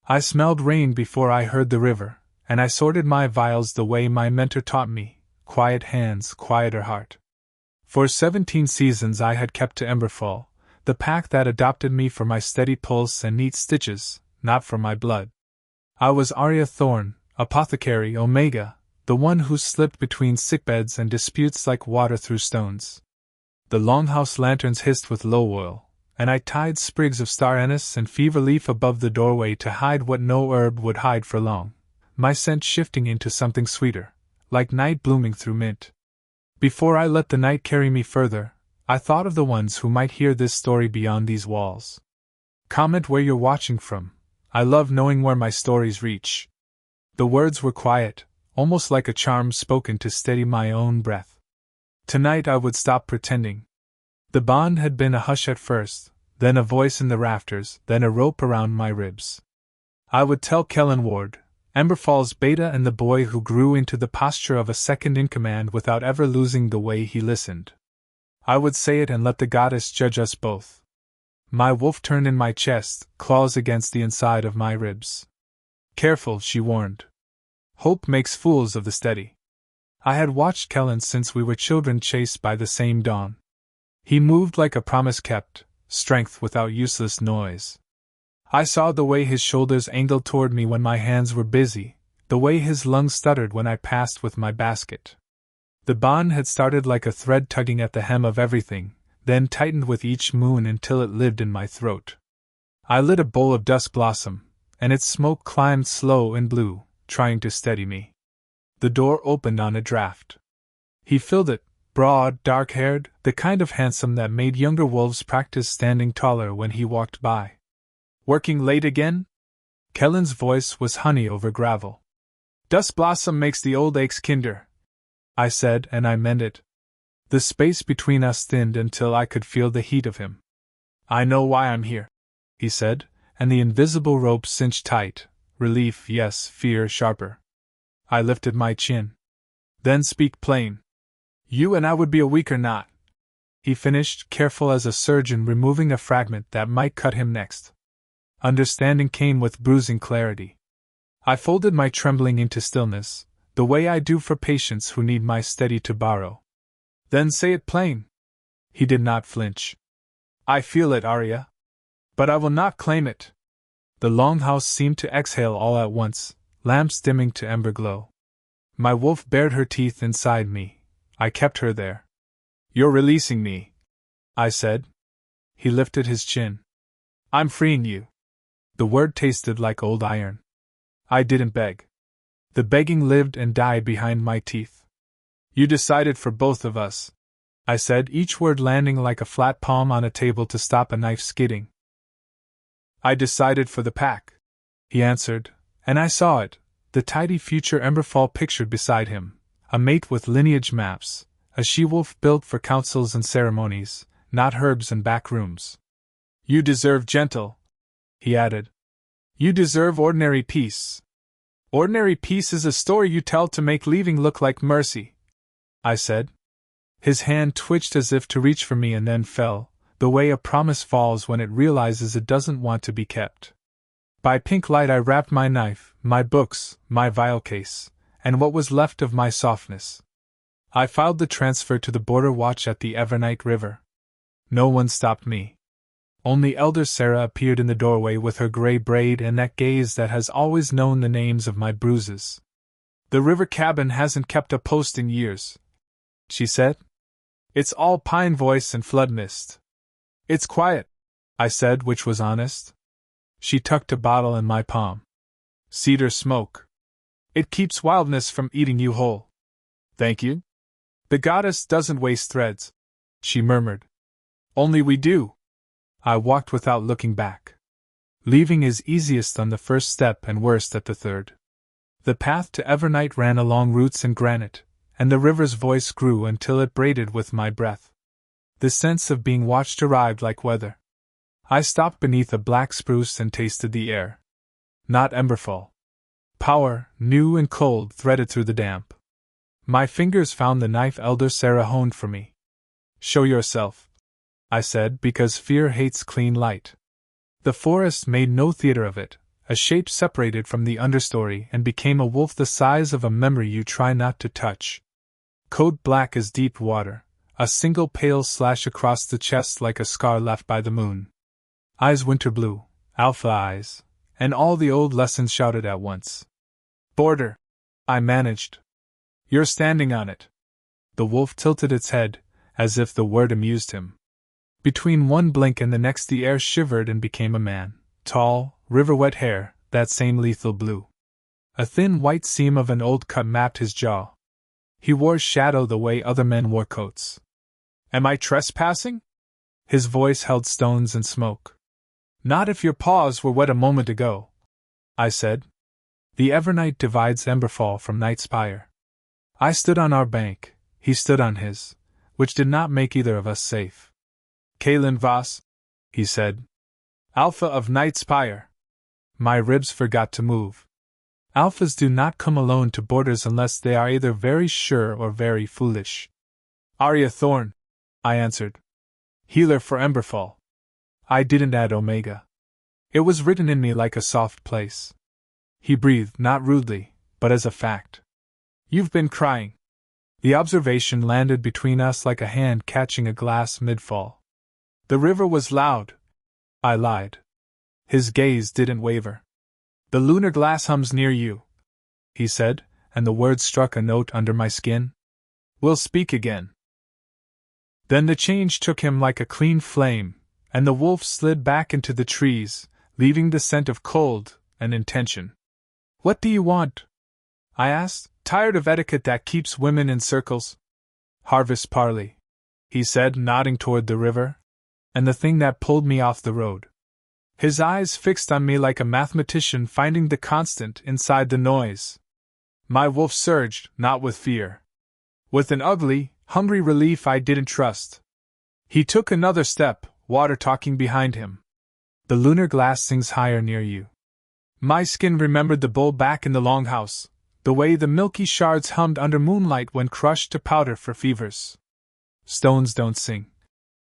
I smelled rain before I heard the river, and I sorted my vials the way my mentor taught me: quiet hands, quieter heart. For 17 seasons I had kept to Emberfall, the pack that adopted me for my steady pulse and neat stitches, not for my blood. I was Aria Thorn, apothecary Omega, the one who slipped between sickbeds and disputes like water through stones. The longhouse lanterns hissed with low oil, and I tied sprigs of star anise and fever leaf above the doorway to hide what no herb would hide for long, my scent shifting into something sweeter, like night blooming through mint. Before I let the night carry me further, I thought of the ones who might hear this story beyond these walls. Comment where you're watching from. I love knowing where my stories reach. The words were quiet, almost like a charm spoken to steady my own breath. Tonight I would stop pretending. The bond had been a hush at first, then a voice in the rafters, then a rope around my ribs. I would tell Kellen Ward, Emberfall's beta and the boy who grew into the posture of a second-in-command without ever losing the way he listened. I would say it and let the goddess judge us both. My wolf turned in my chest, claws against the inside of my ribs. Careful, she warned. Hope makes fools of the steady. I had watched Kellen since we were children chased by the same dawn. He moved like a promise kept, strength without useless noise. I saw the way his shoulders angled toward me when my hands were busy, the way his lungs stuttered when I passed with my basket. The bond had started like a thread tugging at the hem of everything, then tightened with each moon until it lived in my throat. I lit a bowl of dusk blossom, and its smoke climbed slow and blue, trying to steady me. The door opened on a draft. He filled it, broad, dark-haired, the kind of handsome that made younger wolves practice standing taller when he walked by. Working late again? Kellen's voice was honey over gravel. Dusk blossom makes the old aches kinder, I said, and I meant it. The space between us thinned until I could feel the heat of him. I know why I'm here, he said, and the invisible rope cinched tight. Relief, yes, fear sharper. I lifted my chin. Then speak plain. You and I would be a weaker knot, he finished, careful as a surgeon removing a fragment that might cut him next. Understanding came with bruising clarity. I folded my trembling into stillness, the way I do for patients who need my steady to borrow. Then say it plain. He did not flinch. I feel it, Aria. But I will not claim it. The longhouse seemed to exhale all at once, lamps dimming to ember glow. My wolf bared her teeth inside me. I kept her there. You're releasing me, I said. He lifted his chin. I'm freeing you. The word tasted like old iron. I didn't beg. The begging lived and died behind my teeth. You decided for both of us, I said, each word landing like a flat palm on a table to stop a knife skidding. I decided for the pack, he answered, and I saw it, the tidy future Emberfall pictured beside him, a mate with lineage maps, a she-wolf built for councils and ceremonies, not herbs and back rooms. You deserve gentle, he added. You deserve ordinary peace. Ordinary peace is a story you tell to make leaving look like mercy, I said. His hand twitched as if to reach for me and then fell, the way a promise falls when it realizes it doesn't want to be kept. By pink light I wrapped my knife, my books, my vial case, and what was left of my softness. I filed the transfer to the border watch at the Evernight River. No one stopped me. Only Elder Sarah appeared in the doorway with her gray braid and that gaze that has always known the names of my bruises. The river cabin hasn't kept a post in years, she said. It's all pine voice and flood mist. It's quiet, I said, which was honest. She tucked a bottle in my palm. Cedar smoke. It keeps wildness from eating you whole. Thank you. The goddess doesn't waste threads, she murmured. Only we do. I walked without looking back. Leaving is easiest on the first step and worst at the third. The path to Evernight ran along roots and granite, and the river's voice grew until it braided with my breath. The sense of being watched arrived like weather. I stopped beneath a black spruce and tasted the air. Not Emberfall. Power, new and cold, threaded through the damp. My fingers found the knife Elder Sarah honed for me. Show yourself, I said, because fear hates clean light. The forest made no theater of it, a shape separated from the understory and became a wolf the size of a memory you try not to touch. Coat black as deep water, a single pale slash across the chest like a scar left by the moon. Eyes winter blue, alpha eyes, and all the old lessons shouted at once. Border! I managed. You're standing on it. The wolf tilted its head, as if the word amused him. Between one blink and the next the air shivered and became a man, tall, river-wet hair, that same lethal blue. A thin white seam of an old cut mapped his jaw. He wore shadow the way other men wore coats. Am I trespassing? His voice held stones and smoke. Not if your paws were wet a moment ago, I said. The Evernight divides Emberfall from Night Spire. I stood on our bank, he stood on his, which did not make either of us safe. Kalen Voss, he said. Alpha of Night Spire. My ribs forgot to move. Alphas do not come alone to borders unless they are either very sure or very foolish. Aria Thorn, I answered. Healer for Emberfall. I didn't add Omega. It was written in me like a soft place. He breathed, not rudely, but as a fact. You've been crying. The observation landed between us like a hand catching a glass mid-fall. The river was loud. I lied. His gaze didn't waver. The Lunarglass hums near you, he said, and the words struck a note under my skin. We'll speak again. Then the change took him like a clean flame, and the wolf slid back into the trees, leaving the scent of cold and intention. What do you want? I asked, tired of etiquette that keeps women in circles. Harvest parley, he said, nodding toward the river, and the thing that pulled me off the road. His eyes fixed on me like a mathematician finding the constant inside the noise. My wolf surged, not with fear. With an ugly, hungry relief I didn't trust. He took another step, water talking behind him. The Lunarglass sings higher near you. My skin remembered the bull back in the longhouse, the way the milky shards hummed under moonlight when crushed to powder for fevers. Stones don't sing,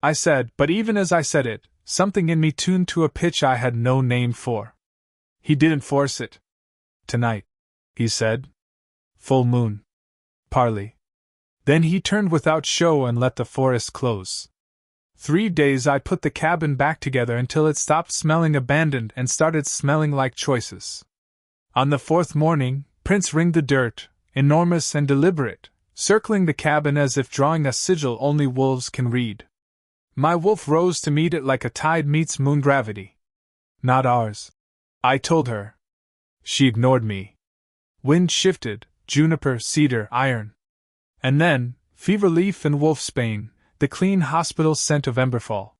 I said, but even as I said it, something in me tuned to a pitch I had no name for. He didn't force it. Tonight, he said. Full moon. Parley. Then he turned without show and let the forest close. 3 days I put the cabin back together until it stopped smelling abandoned and started smelling like choices. On the 4th morning, Prince ringed the dirt, enormous and deliberate, circling the cabin as if drawing a sigil only wolves can read. My wolf rose to meet it like a tide meets moon gravity. Not ours, I told her. She ignored me. Wind shifted, juniper, cedar, iron. And then, fever leaf and wolfsbane, the clean hospital scent of Emberfall.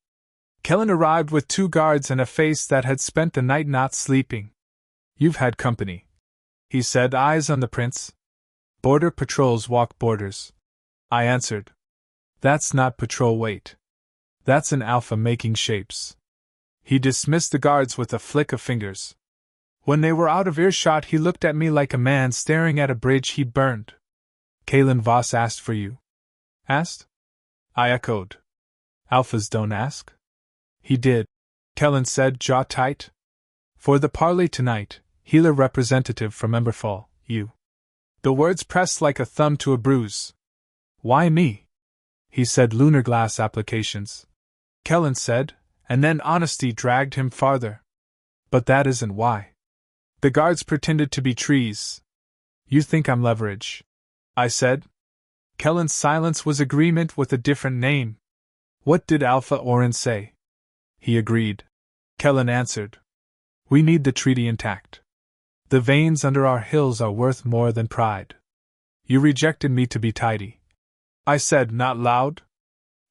Kellen arrived with 2 guards and a face that had spent the night not sleeping. You've had company, he said, eyes on the prince. Border patrols walk borders, I answered. That's not patrol weight. That's an alpha making shapes. He dismissed the guards with a flick of fingers. When they were out of earshot, he looked at me like a man staring at a bridge he'd burned. Kalen Voss asked for you. Asked? I echoed. Alphas don't ask. He did, Kellen said, jaw tight. For the parley tonight, healer representative from Emberfall, you. The words pressed like a thumb to a bruise. Why me? He said, Lunarglass applications. Kellen said, and then honesty dragged him farther. But that isn't why. The guards pretended to be trees. You think I'm leverage, I said. Kellen's silence was agreement with a different name. What did Alpha Orin say? He agreed. Kellen answered. We need the treaty intact. The veins under our hills are worth more than pride. You rejected me to be tidy, I said, not loud.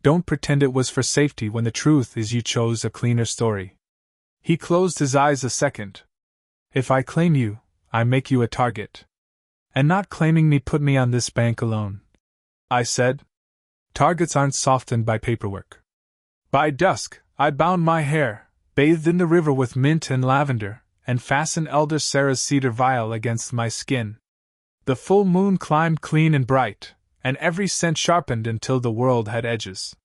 Don't pretend it was for safety when the truth is you chose a cleaner story. He closed his eyes a second. If I claim you, I make you a target. And not claiming me put me on this bank alone, I said. Targets aren't softened by paperwork. By dusk, I bound my hair, bathed in the river with mint and lavender, and fastened Elder Sarah's cedar vial against my skin. The full moon climbed clean and bright, and every scent sharpened until the world had edges.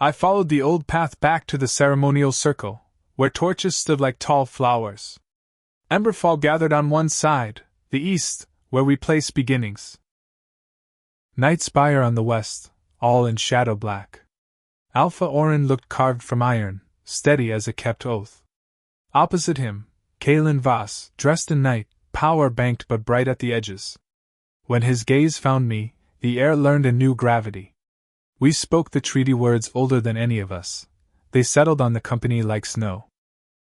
I followed the old path back to the ceremonial circle, where torches stood like tall flowers. Emberfall gathered on one side, the east, where we place beginnings. Night spire on the west, all in shadow black. Alpha Orin looked carved from iron, steady as a kept oath. Opposite him, Kalen Voss, dressed in night, power banked but bright at the edges. When his gaze found me, the air learned a new gravity. We spoke the treaty words older than any of us. They settled on the company like snow.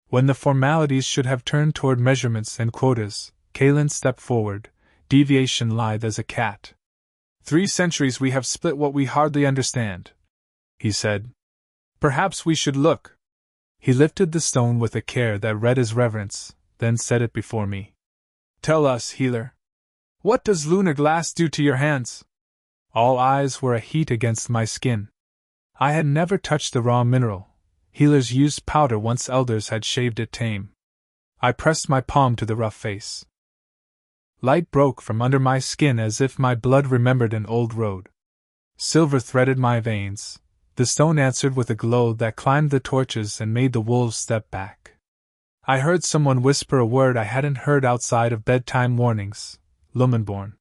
When the formalities should have turned toward measurements and quotas, Kalen stepped forward, deviation lithe as a cat. 3 centuries we have split what we hardly understand, he said. Perhaps we should look. He lifted the stone with a care that read as reverence, then set it before me. Tell us, healer. What does Lunarglass do to your hands? All eyes were a heat against my skin. I had never touched the raw mineral. Healers used powder once elders had shaved it tame. I pressed my palm to the rough face. Light broke from under my skin as if my blood remembered an old road. Silver threaded my veins. The stone answered with a glow that climbed the torches and made the wolves step back. I heard someone whisper a word I hadn't heard outside of bedtime warnings. Lumenborn.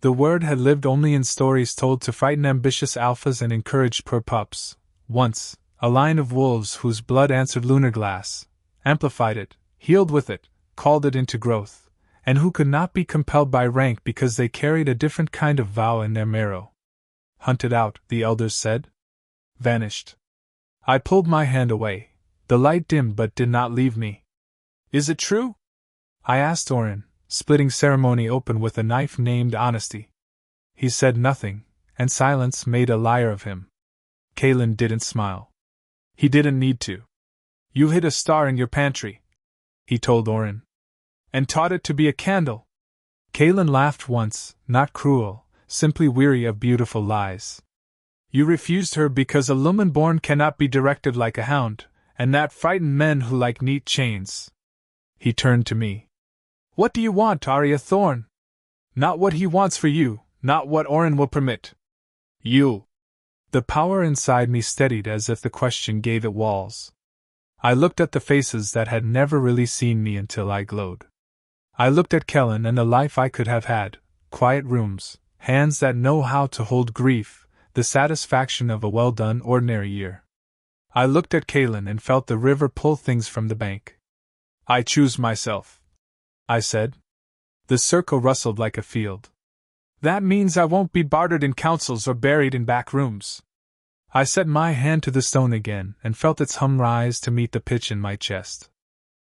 The word had lived only in stories told to frighten ambitious alphas and encourage poor pups. Once, a line of wolves whose blood answered Lunarglass, amplified it, healed with it, called it into growth, and who could not be compelled by rank because they carried a different kind of vow in their marrow. Hunted out, the elders said. Vanished. I pulled my hand away. The light dimmed but did not leave me. Is it true? I asked Orin, splitting ceremony open with a knife named Honesty. He said nothing, and silence made a liar of him. Kalen didn't smile. He didn't need to. You hid a star in your pantry, he told Orin. And taught it to be a candle. Kalen laughed once, not cruel, simply weary of beautiful lies. You refused her because a Lumenborn cannot be directed like a hound, and that frightened men who like neat chains. He turned to me. What do you want, Aria Thorn? Not what he wants for you, not what Orin will permit. You. The power inside me steadied as if the question gave it walls. I looked at the faces that had never really seen me until I glowed. I looked at Kellen and the life I could have had, quiet rooms, hands that know how to hold grief, the satisfaction of a well-done ordinary year. I looked at Kalen and felt the river pull things from the bank. I choose myself, I said. The circle rustled like a field. That means I won't be bartered in councils or buried in back rooms. I set my hand to the stone again and felt its hum rise to meet the pitch in my chest.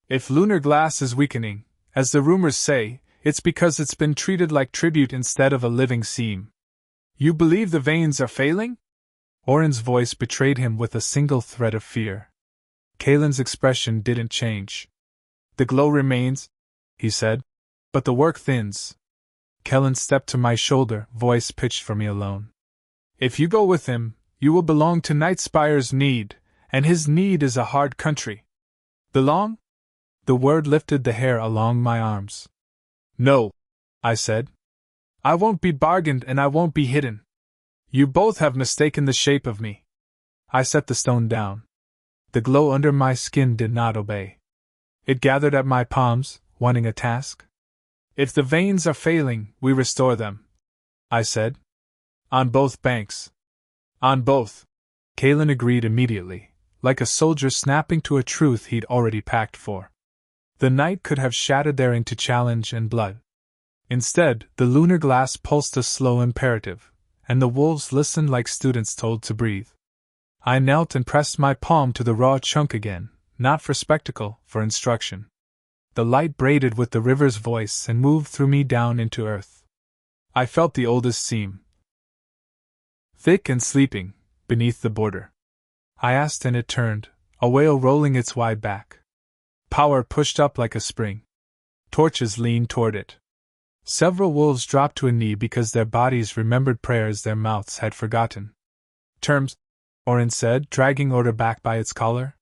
If Lunarglass is weakening, as the rumors say, it's because it's been treated like tribute instead of a living seam. You believe the veins are failing? Orin's voice betrayed him with a single thread of fear. Kalen's expression didn't change. The glow remains, he said, but the work thins. Kellen stepped to my shoulder, voice pitched for me alone. If you go with him, you will belong to Nightspire's need, and his need is a hard country. Belong? The word lifted the hair along my arms. No, I said. I won't be bargained and I won't be hidden. You both have mistaken the shape of me. I set the stone down. The glow under my skin did not obey. It gathered at my palms, wanting a task. If the veins are failing, we restore them, I said. On both banks. On both. Kalen agreed immediately, like a soldier snapping to a truth he'd already packed for. The night could have shattered there into challenge and blood. Instead, the Lunarglass pulsed a slow imperative, and the wolves listened like students told to breathe. I knelt and pressed my palm to the raw chunk again, not for spectacle, for instruction. The light braided with the river's voice and moved through me down into earth. I felt the oldest seam. Thick and sleeping, beneath the border. I asked and it turned, a whale rolling its wide back. Power pushed up like a spring. Torches leaned toward it. Several wolves dropped to a knee because their bodies remembered prayers their mouths had forgotten. Terms, Orin said, dragging order back by its collar.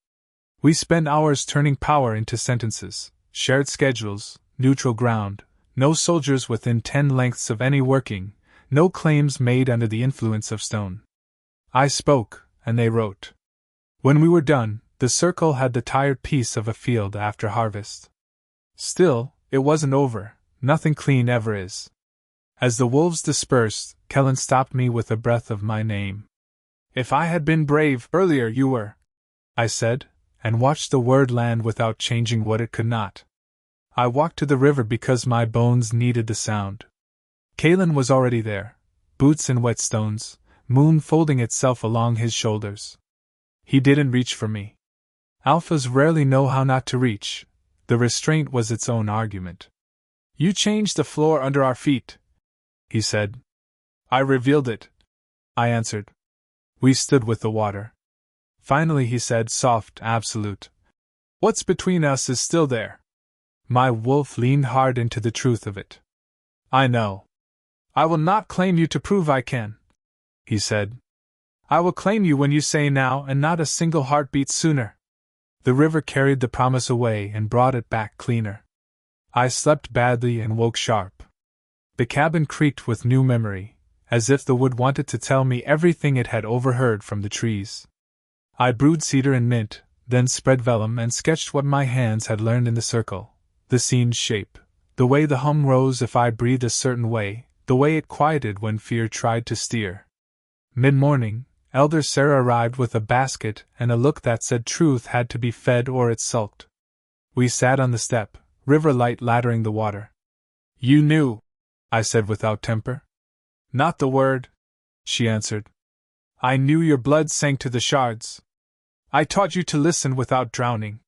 We spend hours turning power into sentences, shared schedules, neutral ground, no soldiers within 10 lengths of any working, no claims made under the influence of stone. I spoke, and they wrote. When we were done, the circle had the tired peace of a field after harvest. Still, it wasn't over. Nothing clean ever is. As the wolves dispersed, Kellen stopped me with a breath of my name. If I had been brave earlier, you were, I said, and watched the word land without changing what it could not. I walked to the river because my bones needed the sound. Kalen was already there, boots and whetstones, moon folding itself along his shoulders. He didn't reach for me. Alphas rarely know how not to reach. The restraint was its own argument. You changed the floor under our feet, he said. I revealed it, I answered. We stood with the water. Finally he said, soft, absolute. What's between us is still there. My wolf leaned hard into the truth of it. I know. I will not claim you to prove I can, he said. I will claim you when you say now and not a single heartbeat sooner. The river carried the promise away and brought it back cleaner. I slept badly and woke sharp. The cabin creaked with new memory, as if the wood wanted to tell me everything it had overheard from the trees. I brewed cedar and mint, then spread vellum and sketched what my hands had learned in the circle, the scene's shape, the way the hum rose if I breathed a certain way, the way it quieted when fear tried to steer. Mid-morning, Elder Sarah arrived with a basket and a look that said truth had to be fed or it sulked. We sat on the step, river light lathering the water. You knew, I said without temper. Not the word, she answered. I knew your blood sank to the shards. I taught you to listen without drowning.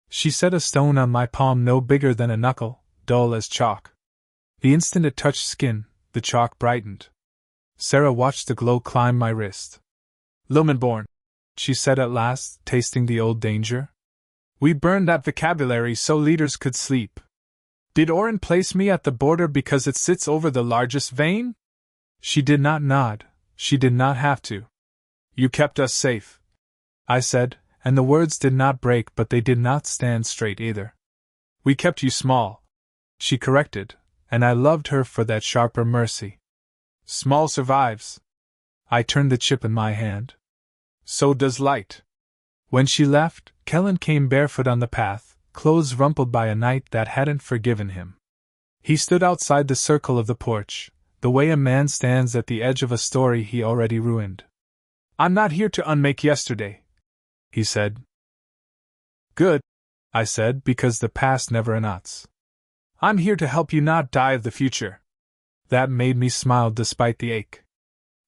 She set a stone on my palm no bigger than a knuckle, dull as chalk. The instant it touched skin, the chalk brightened. Sarah watched the glow climb my wrist. Lumenborn, she said at last, tasting the old danger. We burned that vocabulary so leaders could sleep. Did Orin place me at the border because it sits over the largest vein? She did not nod. She did not have to. You kept us safe, I said, and the words did not break, but they did not stand straight either. We kept you small, she corrected, and I loved her for that sharper mercy. Small survives. I turned the chip in my hand. So does light. When she left, Kellen came barefoot on the path, clothes rumpled by a night that hadn't forgiven him. He stood outside the circle of the porch, the way a man stands at the edge of a story he already ruined. I'm not here to unmake yesterday, he said. Good, I said, because the past never knots. I'm here to help you not die of the future. That made me smile despite the ache.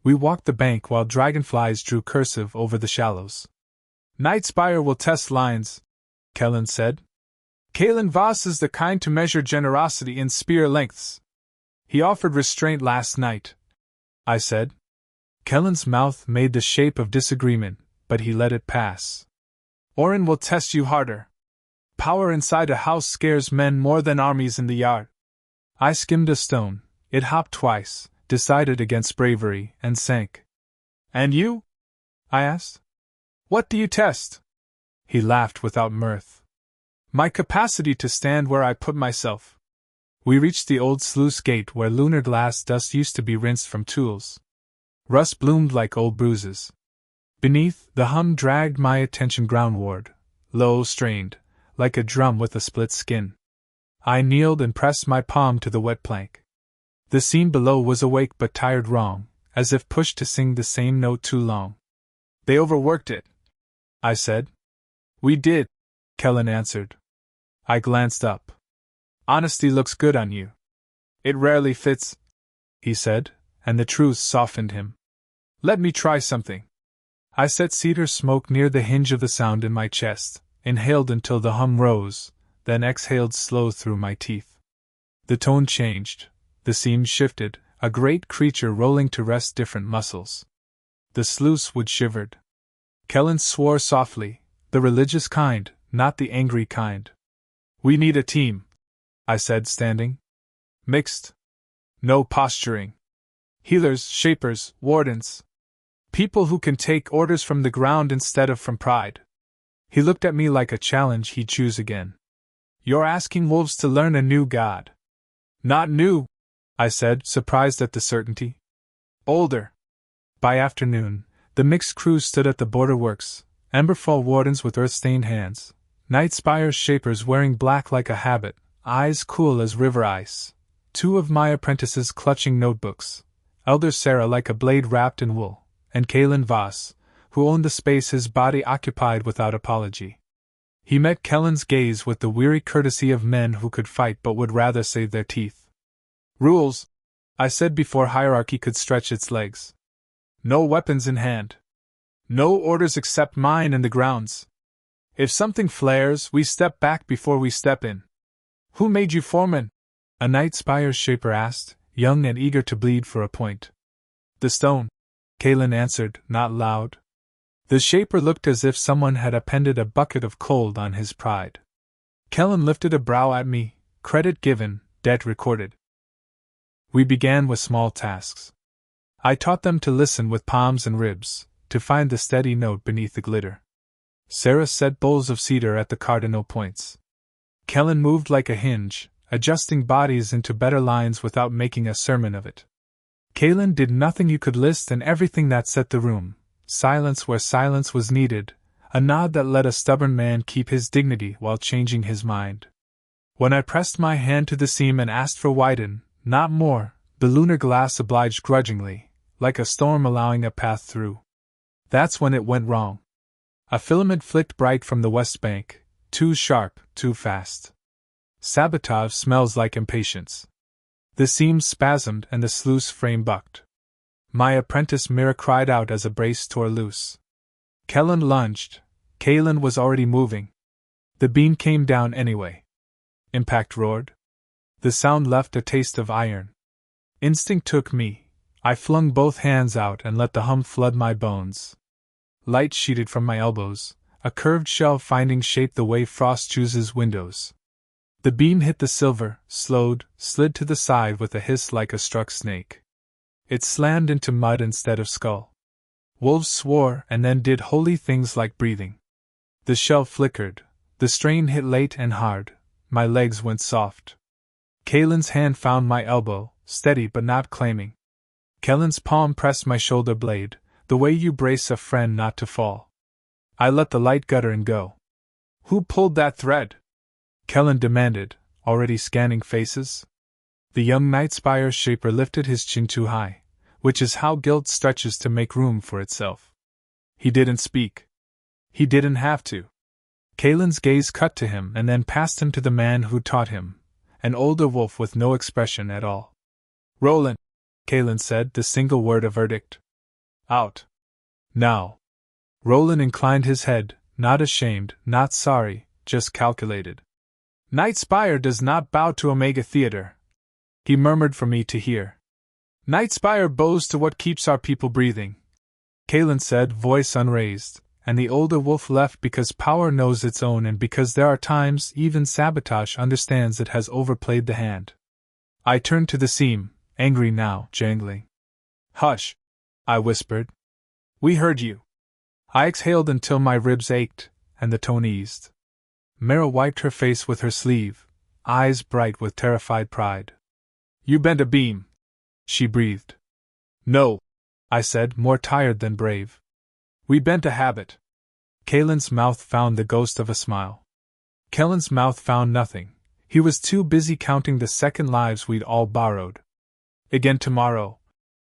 We walked the bank while dragonflies drew cursive over the shallows. Nightspire will test lines, Kellen said. Kalen Voss is the kind to measure generosity in spear lengths. He offered restraint last night, I said. Kellen's mouth made the shape of disagreement, but he let it pass. Orin will test you harder. Power inside a house scares men more than armies in the yard. I skimmed a stone. It hopped twice, decided against bravery, and sank. And you? I asked. What do you test? He laughed without mirth. My capacity to stand where I put myself. We reached the old sluice gate where Lunarglass dust used to be rinsed from tools. Rust bloomed like old bruises. Beneath, the hum dragged my attention groundward, low, strained, like a drum with a split skin. I kneeled and pressed my palm to the wet plank. The scene below was awake but tired wrong, as if pushed to sing the same note too long. They overworked it, I said. We did, Kellen answered. I glanced up. Honesty looks good on you. It rarely fits, he said, and the truth softened him. Let me try something. I set cedar smoke near the hinge of the sound in my chest, inhaled until the hum rose, then exhaled slow through my teeth. The tone changed. The seam shifted, a great creature rolling to rest different muscles. The sluice wood shivered. Kellen swore softly, the religious kind, not the angry kind. We need a team, I said, standing. Mixed. No posturing. Healers, shapers, wardens. People who can take orders from the ground instead of from pride. He looked at me like a challenge he'd choose again. You're asking wolves to learn a new god. Not new, I said, surprised at the certainty. Older. By afternoon, the mixed crew stood at the border works, Emberfall wardens with earth-stained hands, Nightspire shapers wearing black like a habit, eyes cool as river ice, two of my apprentices clutching notebooks, Elder Sarah like a blade wrapped in wool, and Kalen Voss, who owned the space his body occupied without apology. He met Kellen's gaze with the weary courtesy of men who could fight but would rather save their teeth. "Rules," I said before hierarchy could stretch its legs. "No weapons in hand. No orders except mine and the grounds. If something flares, we step back before we step in." "Who made you foreman?" a Night Spire's shaper asked, young and eager to bleed for a point. "The stone," Kalen answered, not loud. The shaper looked as if someone had appended a bucket of cold on his pride. Kellen lifted a brow at me, credit given, debt recorded. We began with small tasks. I taught them to listen with palms and ribs, to find the steady note beneath the glitter. Sarah set bowls of cedar at the cardinal points. Kellen moved like a hinge, adjusting bodies into better lines without making a sermon of it. Kalen did nothing you could list and everything that set the room. Silence where silence was needed, a nod that let a stubborn man keep his dignity while changing his mind. When I pressed my hand to the seam and asked for widen, not more, the Lunarglass obliged grudgingly, like a storm allowing a path through. That's when it went wrong. A filament flicked bright from the west bank, too sharp, too fast. Sabotage smells like impatience. The seam spasmed and the sluice frame bucked. My apprentice Mira cried out as a brace tore loose. Kellen lunged. Kalen was already moving. The beam came down anyway. Impact roared. The sound left a taste of iron. Instinct took me. I flung both hands out and let the hum flood my bones. Light sheeted from my elbows, a curved shell finding shape the way frost chooses windows. The beam hit the silver, slowed, slid to the side with a hiss like a struck snake. It slammed into mud instead of skull. Wolves swore and then did holy things like breathing. The shell flickered. The strain hit late and hard. My legs went soft. Kalen's hand found my elbow, steady but not claiming. Kellen's palm pressed my shoulder blade, the way you brace a friend not to fall. I let the light gutter and go. "Who pulled that thread?" Kellen demanded, already scanning faces. The young Night Spire shaper lifted his chin too high, which is how guilt stretches to make room for itself. He didn't speak. He didn't have to. Kalen's gaze cut to him and then passed him to the man who taught him, an older wolf with no expression at all. "Roland," Kalen said, the single word a verdict. "Out. Now." Roland inclined his head, not ashamed, not sorry, just calculated. "Night Spire does not bow to Omega Theater," he murmured for me to hear. "Night Spire bows to what keeps our people breathing," Kalen said, voice unraised, and the older wolf left because power knows its own and because there are times even sabotage understands it has overplayed the hand. I turned to the seam, angry now, jangling. "Hush," I whispered. "We heard you." I exhaled until my ribs ached, and the tone eased. Mara wiped her face with her sleeve, eyes bright with terrified pride. "You bent a beam," she breathed. "No," I said, more tired than brave. "We bent a habit." Kalen's mouth found the ghost of a smile. Kellen's mouth found nothing. He was too busy counting the second lives we'd all borrowed. "Again tomorrow,"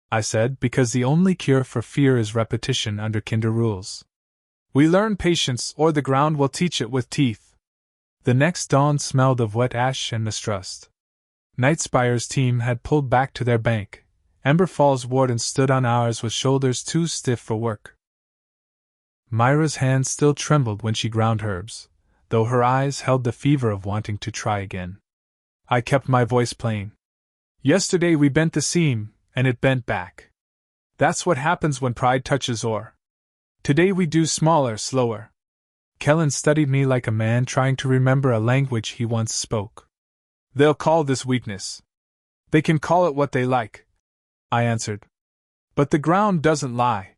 I said, because the only cure for fear is repetition under kinder rules. "We learn patience, or the ground will teach it with teeth." The next dawn smelled of wet ash and mistrust. Night Spire's team had pulled back to their bank. Ember Falls warden stood on ours with shoulders too stiff for work. Myra's hand still trembled when she ground herbs, though her eyes held the fever of wanting to try again. I kept my voice plain. "Yesterday we bent the seam, and it bent back. That's what happens when pride touches ore. Today we do smaller, slower." Kellen studied me like a man trying to remember a language he once spoke. "They'll call this weakness. They can call it what they like," I answered. "But the ground doesn't lie."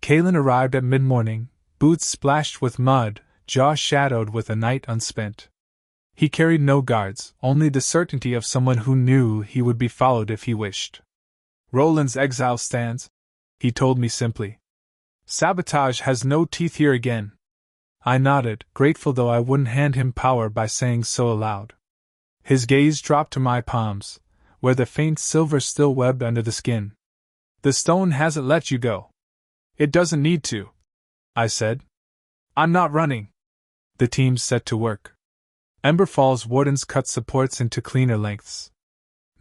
Kalen arrived at mid-morning, boots splashed with mud, jaw shadowed with a night unspent. He carried no guards, only the certainty of someone who knew he would be followed if he wished. "Roland's exile stands," he told me simply. "Sabotage has no teeth here again." I nodded, grateful though I wouldn't hand him power by saying so aloud. His gaze dropped to my palms, where the faint silver still webbed under the skin. The stone hasn't let you go. It doesn't need to, I said. I'm not running. The team set to work. Emberfall's wardens cut supports into cleaner lengths.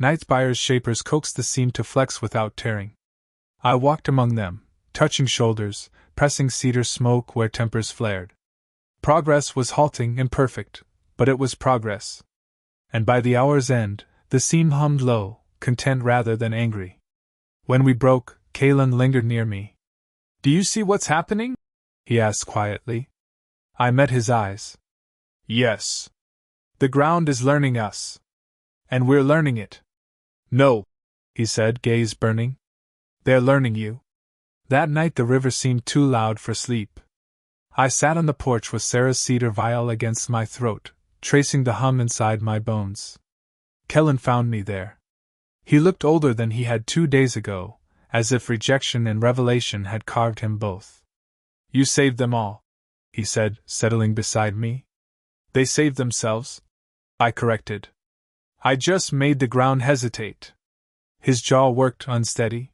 Nightspire's shapers coaxed the seam to flex without tearing. I walked among them, touching shoulders, pressing cedar smoke where tempers flared. Progress was halting, imperfect, but it was progress. And by the hour's end, the seam hummed low, content rather than angry. When we broke, Kalen lingered near me. Do you see what's happening? He asked quietly. I met his eyes. Yes. The ground is learning us. And we're learning it. No, he said, gaze burning. They're learning you. That night the river seemed too loud for sleep. I sat on the porch with Sarah's cedar vial against my throat, tracing the hum inside my bones. Kellen found me there. He looked older than he had 2 days ago, as if rejection and revelation had carved him both. You saved them all, he said, settling beside me. They saved themselves, I corrected. I just made the ground hesitate. His jaw worked unsteady.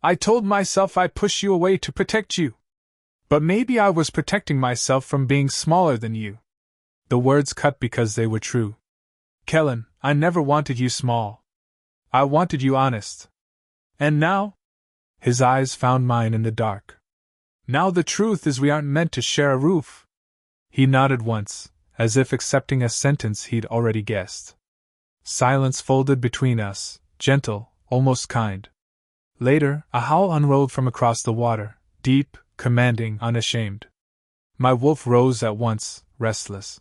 I told myself I'd push you away to protect you. But maybe I was protecting myself from being smaller than you. The words cut because they were true. Kellen, I never wanted you small. I wanted you honest. And now? His eyes found mine in the dark. Now the truth is we aren't meant to share a roof. He nodded once, as if accepting a sentence he'd already guessed. Silence folded between us, gentle, almost kind. Later, a howl unrolled from across the water, deep, commanding, unashamed. My wolf rose at once, restless.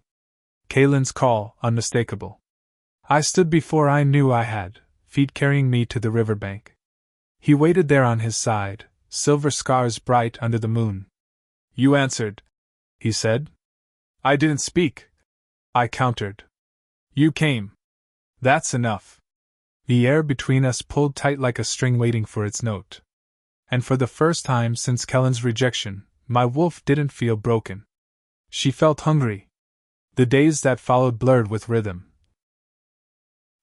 Kalen's call, unmistakable. I stood before I knew I had, feet carrying me to the riverbank. He waited there on his side, silver scars bright under the moon. You answered, he said. I didn't speak, I countered. You came. That's enough. The air between us pulled tight like a string waiting for its note. And for the first time since Kellen's rejection, my wolf didn't feel broken. She felt hungry. The days that followed blurred with rhythm.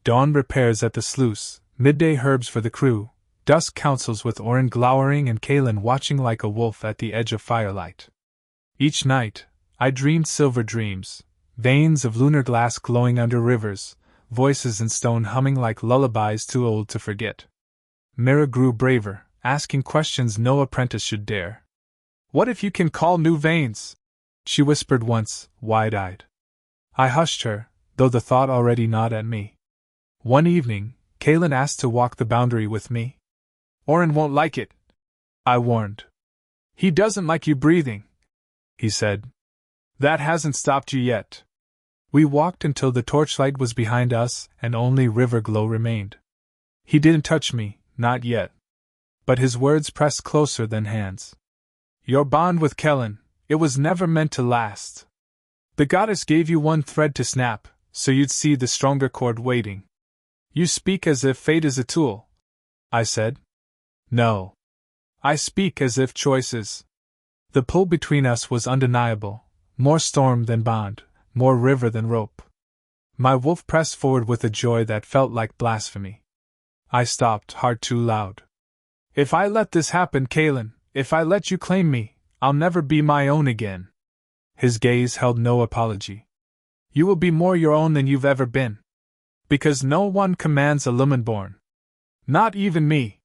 Dawn repairs at the sluice, midday herbs for the crew, dusk councils with Orin glowering and Kalen watching like a wolf at the edge of firelight. Each night, I dreamed silver dreams, veins of Lunarglass glowing under rivers, voices in stone humming like lullabies too old to forget. Mira grew braver, asking questions no apprentice should dare. What if you can call new veins? She whispered once, wide-eyed. I hushed her, though the thought already gnawed at me. One evening, Kalen asked to walk the boundary with me. Orin won't like it, I warned. He doesn't like you breathing, he said. That hasn't stopped you yet. We walked until the torchlight was behind us and only river glow remained. He didn't touch me, not yet. But his words pressed closer than hands. Your bond with Kellen, it was never meant to last. The goddess gave you one thread to snap, so you'd see the stronger cord waiting. You speak as if fate is a tool, I said. No. I speak as if choice is. The pull between us was undeniable, more storm than bond, more river than rope. My wolf pressed forward with a joy that felt like blasphemy. I stopped, heart too loud. If I let this happen, Kalen, if I let you claim me, I'll never be my own again. His gaze held no apology. You will be more your own than you've ever been. Because no one commands a Lumenborn. Not even me.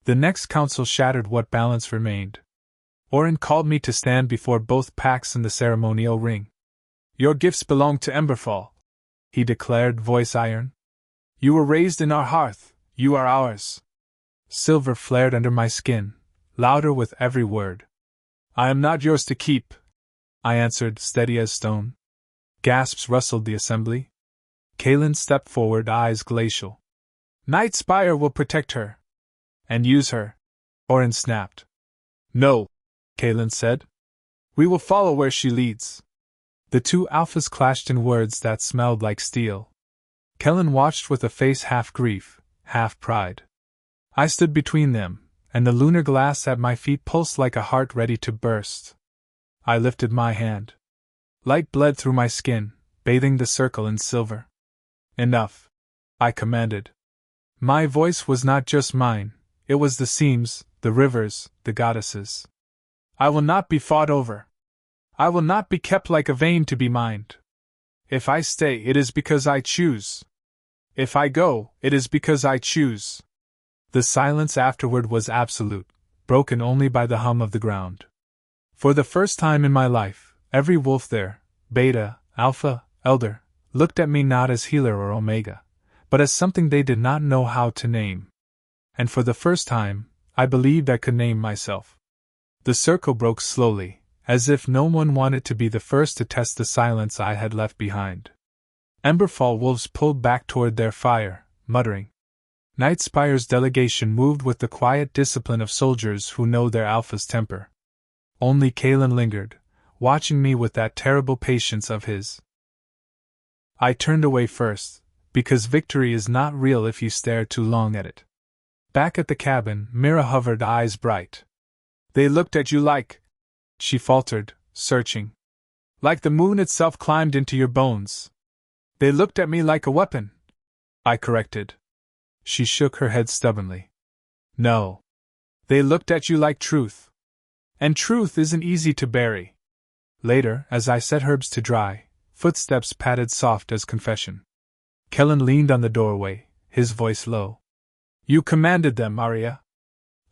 The next council shattered what balance remained. Orin called me to stand before both packs in the ceremonial ring. Your gifts belong to Emberfall, he declared, voice iron. You were raised in our hearth, you are ours. Silver flared under my skin, louder with every word. I am not yours to keep, I answered, steady as stone. Gasps rustled the assembly. Kalen stepped forward, eyes glacial. Nightspire will protect her. And use her, Orin snapped. No, Kalen said. We will follow where she leads. The two alphas clashed in words that smelled like steel. Kellen watched with a face half grief, half pride. I stood between them, and the Lunarglass at my feet pulsed like a heart ready to burst. I lifted my hand. Light bled through my skin, bathing the circle in silver. Enough, I commanded. My voice was not just mine, it was the seams, the rivers, the goddesses. I will not be fought over. I will not be kept like a vein to be mined. If I stay, it is because I choose. If I go, it is because I choose. The silence afterward was absolute, broken only by the hum of the ground. For the first time in my life, every wolf there, Beta, Alpha, Elder, looked at me not as healer or Omega, but as something they did not know how to name. And for the first time, I believed I could name myself. The circle broke slowly, as if no one wanted to be the first to test the silence I had left behind. Emberfall wolves pulled back toward their fire, muttering. Nightspire's delegation moved with the quiet discipline of soldiers who know their alpha's temper. Only Kalen lingered, watching me with that terrible patience of his. I turned away first, because victory is not real if you stare too long at it. Back at the cabin, Mira hovered, eyes bright. They looked at you like, she faltered, searching. Like the moon itself climbed into your bones. They looked at me like a weapon, I corrected. She shook her head stubbornly. No. They looked at you like truth. And truth isn't easy to bury. Later, as I set herbs to dry, footsteps padded soft as confession. Kellen leaned on the doorway, his voice low. You commanded them, Aria.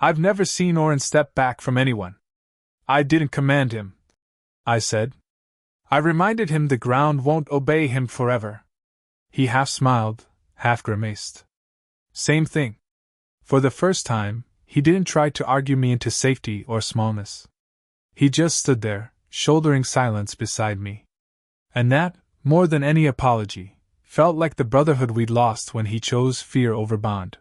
I've never seen Orin step back from anyone. I didn't command him, I said. I reminded him the ground won't obey him forever. He half smiled, half grimaced. Same thing. For the first time, he didn't try to argue me into safety or smallness. He just stood there, shouldering silence beside me. And that, more than any apology, felt like the brotherhood we'd lost when he chose fear over bond.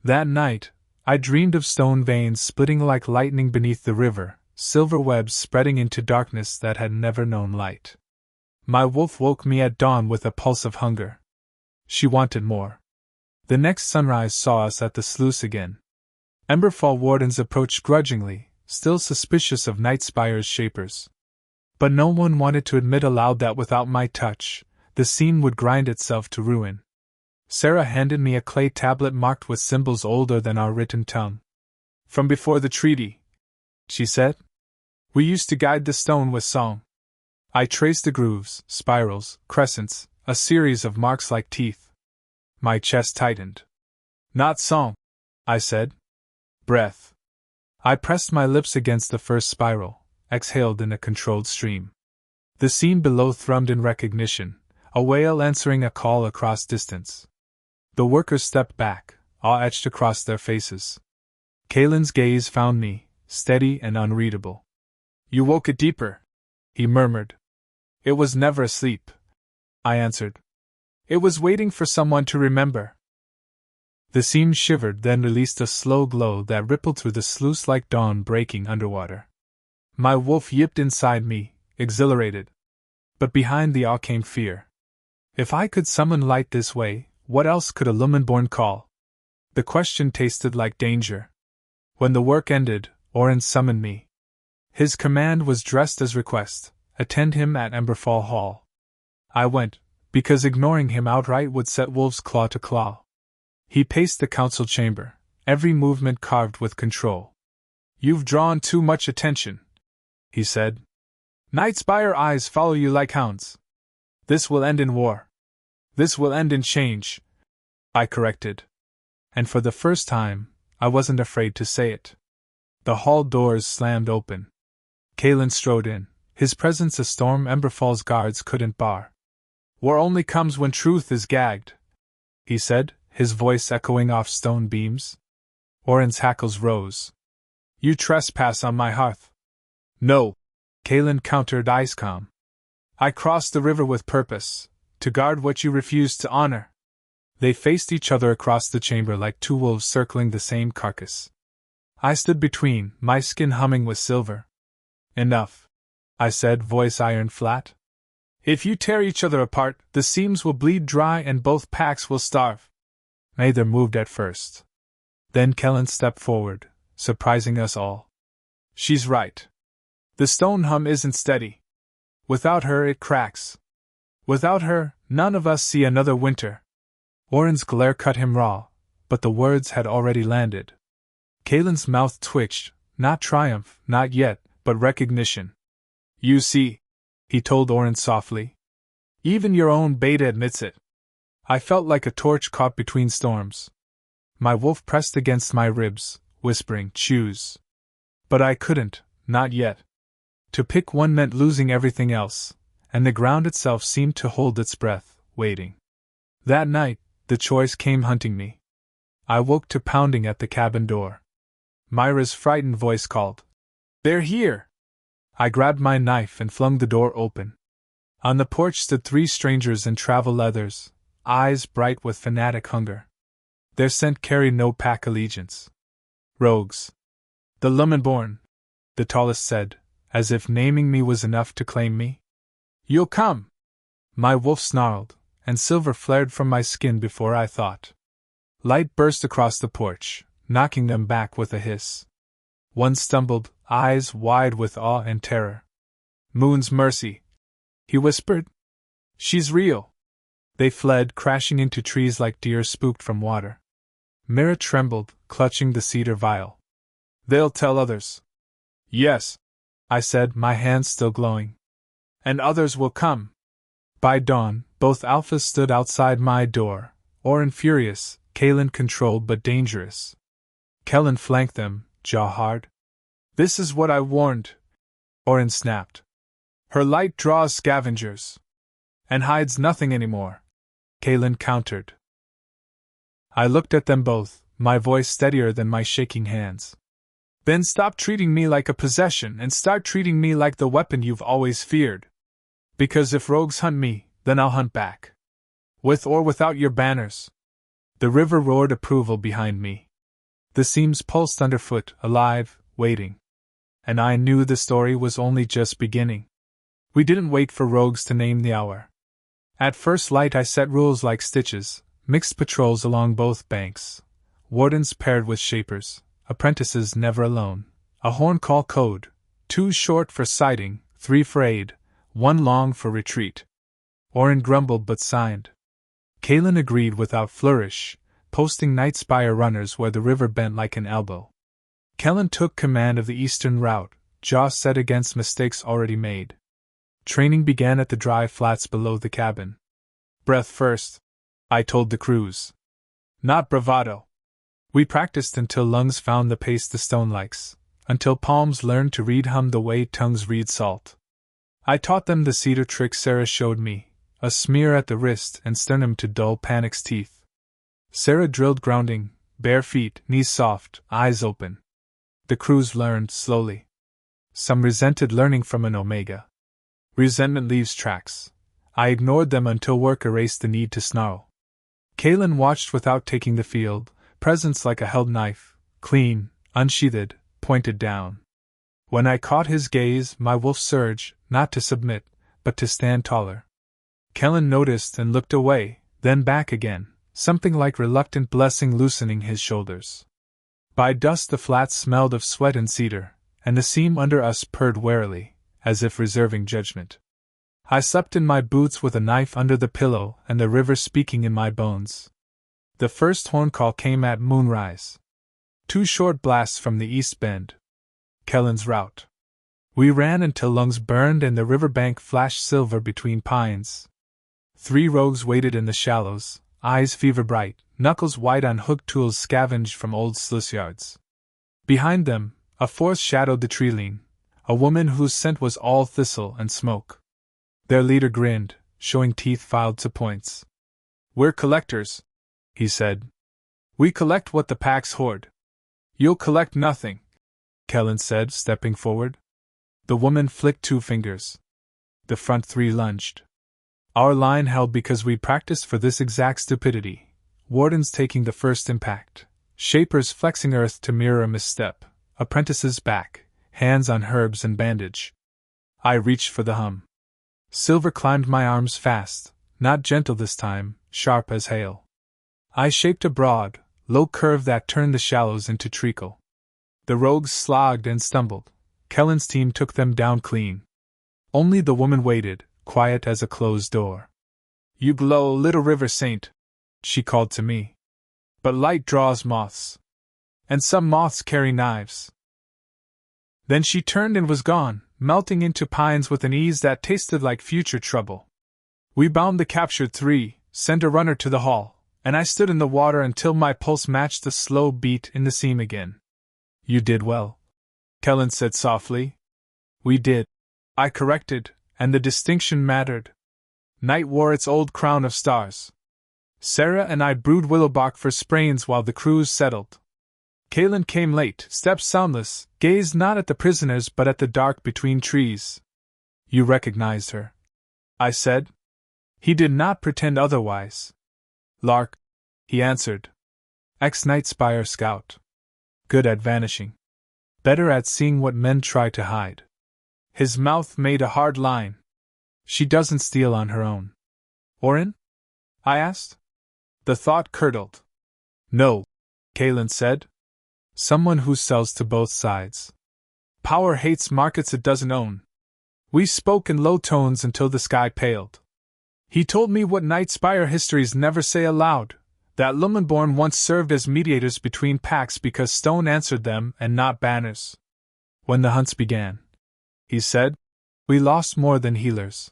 That night, I dreamed of stone veins splitting like lightning beneath the river, silver webs spreading into darkness that had never known light. My wolf woke me at dawn with a pulse of hunger. She wanted more. The next sunrise saw us at the sluice again. Emberfall wardens approached grudgingly, still suspicious of Nightspire's shapers. But no one wanted to admit aloud that without my touch, the scene would grind itself to ruin. Sarah handed me a clay tablet marked with symbols older than our written tongue. From before the treaty, she said. We used to guide the stone with song. I traced the grooves, spirals, crescents, a series of marks like teeth. My chest tightened. Not song, I said. Breath. I pressed my lips against the first spiral, exhaled in a controlled stream. The scene below thrummed in recognition, a wail answering a call across distance. The workers stepped back, awe etched across their faces. Kalen's gaze found me, steady and unreadable. You woke it deeper, he murmured. It was never asleep, I answered. It was waiting for someone to remember. The seam shivered, then released a slow glow that rippled through the sluice like dawn breaking underwater. My wolf yipped inside me, exhilarated. But behind the awe came fear. If I could summon light this way, what else could a Lumenborn call? The question tasted like danger. When the work ended, Orin summoned me. His command was dressed as request, attend him at Emberfall Hall. I went, because ignoring him outright would set wolves claw to claw. He paced the council chamber, every movement carved with control. You've drawn too much attention, he said. Nightspire eyes follow you like hounds. This will end in war. This will end in change, I corrected. And for the first time, I wasn't afraid to say it. The hall doors slammed open. Kalen strode in, his presence a storm Emberfall's guards couldn't bar. War only comes when truth is gagged, he said, his voice echoing off stone beams. Orin's hackles rose. You trespass on my hearth. No, Kalen countered ice calm. I crossed the river with purpose, to guard what you refused to honor. They faced each other across the chamber like two wolves circling the same carcass. I stood between, my skin humming with silver. Enough, I said, voice iron flat. If you tear each other apart, the seams will bleed dry and both packs will starve. Neither moved at first. Then Kellen stepped forward, surprising us all. She's right. The stone hum isn't steady. Without her it cracks. Without her, none of us see another winter. Orin's glare cut him raw, but the words had already landed. Kalen's mouth twitched, not triumph, not yet, but recognition. You see, he told Orin softly. Even your own beta admits it. I felt like a torch caught between storms. My wolf pressed against my ribs, whispering, choose. But I couldn't, not yet. To pick one meant losing everything else, and the ground itself seemed to hold its breath, waiting. That night, the choice came hunting me. I woke to pounding at the cabin door. Myra's frightened voice called, "They're here!" I grabbed my knife and flung the door open. On the porch stood 3 strangers in travel leathers, eyes bright with fanatic hunger. Their scent carried no pack allegiance. Rogues. The Lumenborn, the tallest said, as if naming me was enough to claim me. You'll come! My wolf snarled, and silver flared from my skin before I thought. Light burst across the porch, knocking them back with a hiss. One stumbled, eyes wide with awe and terror. Moon's mercy, he whispered. She's real. They fled, crashing into trees like deer spooked from water. Mira trembled, clutching the cedar vial. They'll tell others. Yes, I said, my hands still glowing. And others will come. By dawn, both alphas stood outside my door, Orin furious, Kalen controlled but dangerous. Kellen flanked them, jaw hard. This is what I warned, Orin snapped. Her light draws scavengers. And hides nothing anymore, Kalen countered. I looked at them both, my voice steadier than my shaking hands. Then stop treating me like a possession and start treating me like the weapon you've always feared. Because if rogues hunt me, then I'll hunt back. With or without your banners. The river roared approval behind me. The seams pulsed underfoot, alive, waiting. And I knew the story was only just beginning. We didn't wait for rogues to name the hour. At first light I set rules like stitches, mixed patrols along both banks. Wardens paired with shapers, apprentices never alone. A horn call code, 2 short for sighting, 3 for aid, 1 long for retreat. Orin grumbled but signed. Kalen agreed without flourish, posting night spire runners where the river bent like an elbow. Kellen took command of the eastern route, jaw set against mistakes already made. Training began at the dry flats below the cabin. Breath first, I told the crews. Not bravado. We practiced until lungs found the pace the stone likes, until palms learned to read hum the way tongues read salt. I taught them the cedar trick Sarah showed me, a smear at the wrist and sternum to dull panic's teeth. Sarah drilled grounding, bare feet, knees soft, eyes open. The crews learned slowly. Some resented learning from an omega. Resentment leaves tracks. I ignored them until work erased the need to snarl. Kalen watched without taking the field, presence like a held knife, clean, unsheathed, pointed down. When I caught his gaze, my wolf surged, not to submit, but to stand taller. Kellen noticed and looked away, then back again, something like reluctant blessing loosening his shoulders. By dusk the flats smelled of sweat and cedar, and the seam under us purred warily, as if reserving judgment. I slept in my boots with a knife under the pillow and the river speaking in my bones. The first horn call came at moonrise. 2 short blasts from the east bend. Kellen's route. We ran until lungs burned and the riverbank flashed silver between pines. 3 rogues waited in the shallows, eyes fever bright, knuckles white on hooked tools scavenged from old sluice yards. Behind them, a 4th shadowed the treeline, a woman whose scent was all thistle and smoke. Their leader grinned, showing teeth filed to points. We're collectors, he said. We collect what the packs hoard. You'll collect nothing, Kellen said, stepping forward. The woman flicked 2 fingers. The front 3 lunged. Our line held because we practiced for this exact stupidity, wardens taking the first impact, shapers flexing earth to mirror a misstep, apprentices back, hands on herbs and bandage. I reached for the hum. Silver climbed my arms fast, not gentle this time, sharp as hail. I shaped a broad, low curve that turned the shallows into treacle. The rogues slogged and stumbled. Kellen's team took them down clean. Only the woman waited, quiet as a closed door. You glow, little river saint, she called to me. But light draws moths. And some moths carry knives. Then she turned and was gone, melting into pines with an ease that tasted like future trouble. We bound the captured three, sent a runner to the hall, and I stood in the water until my pulse matched the slow beat in the seam again. You did well, Kellen said softly. We did, I corrected, and the distinction mattered. Night wore its old crown of stars. Sarah and I brewed willowbark for sprains while the crews settled. Kalen came late, stepped soundless, gazed not at the prisoners but at the dark between trees. You recognized her, I said. He did not pretend otherwise. Lark, he answered. Ex-Night Spire scout. Good at vanishing. Better at seeing what men try to hide. His mouth made a hard line. She doesn't steal on her own. Orin? I asked. The thought curdled. No, Kalen said. Someone who sells to both sides. Power hates markets it doesn't own. We spoke in low tones until the sky paled. He told me what Night Spire histories never say aloud, that Lumenborn once served as mediators between packs because stone answered them and not banners. When the hunts began, he said, we lost more than healers.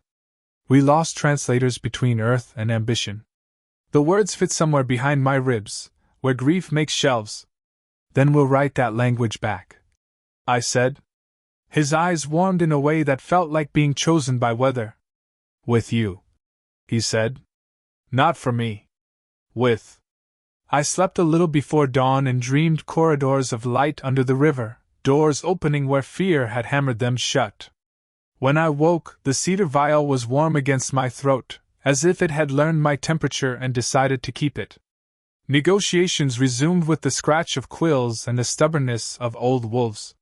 We lost translators between earth and ambition. The words fit somewhere behind my ribs, where grief makes shelves. Then we'll write that language back, I said. His eyes warmed in a way that felt like being chosen by weather. With you, he said. Not for me. With. I slept a little before dawn and dreamed corridors of light under the river, doors opening where fear had hammered them shut. When I woke, the cedar vial was warm against my throat, as if it had learned my temperature and decided to keep it. Negotiations resumed with the scratch of quills and the stubbornness of old wolves.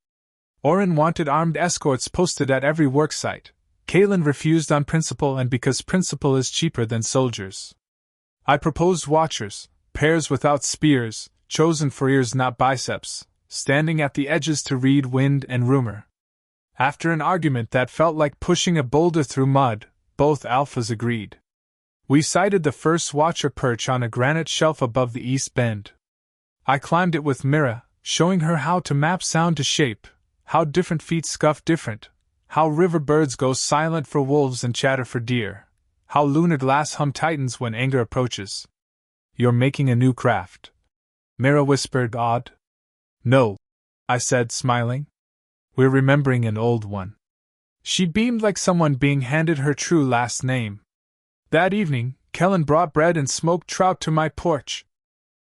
Orin wanted armed escorts posted at every worksite. Kalen refused on principle and because principle is cheaper than soldiers. I proposed watchers, pairs without spears, chosen for ears not biceps, standing at the edges to read wind and rumor. After an argument that felt like pushing a boulder through mud, both alphas agreed. We sighted the first watcher perch on a granite shelf above the east bend. I climbed it with Mira, showing her how to map sound to shape, how different feet scuff different, how river birds go silent for wolves and chatter for deer, how Lunarglass hum tightens when anger approaches. You're making a new craft, Mira whispered, awed. No, I said, smiling. We're remembering an old one. She beamed like someone being handed her true last name. That evening, Kellen brought bread and smoked trout to my porch.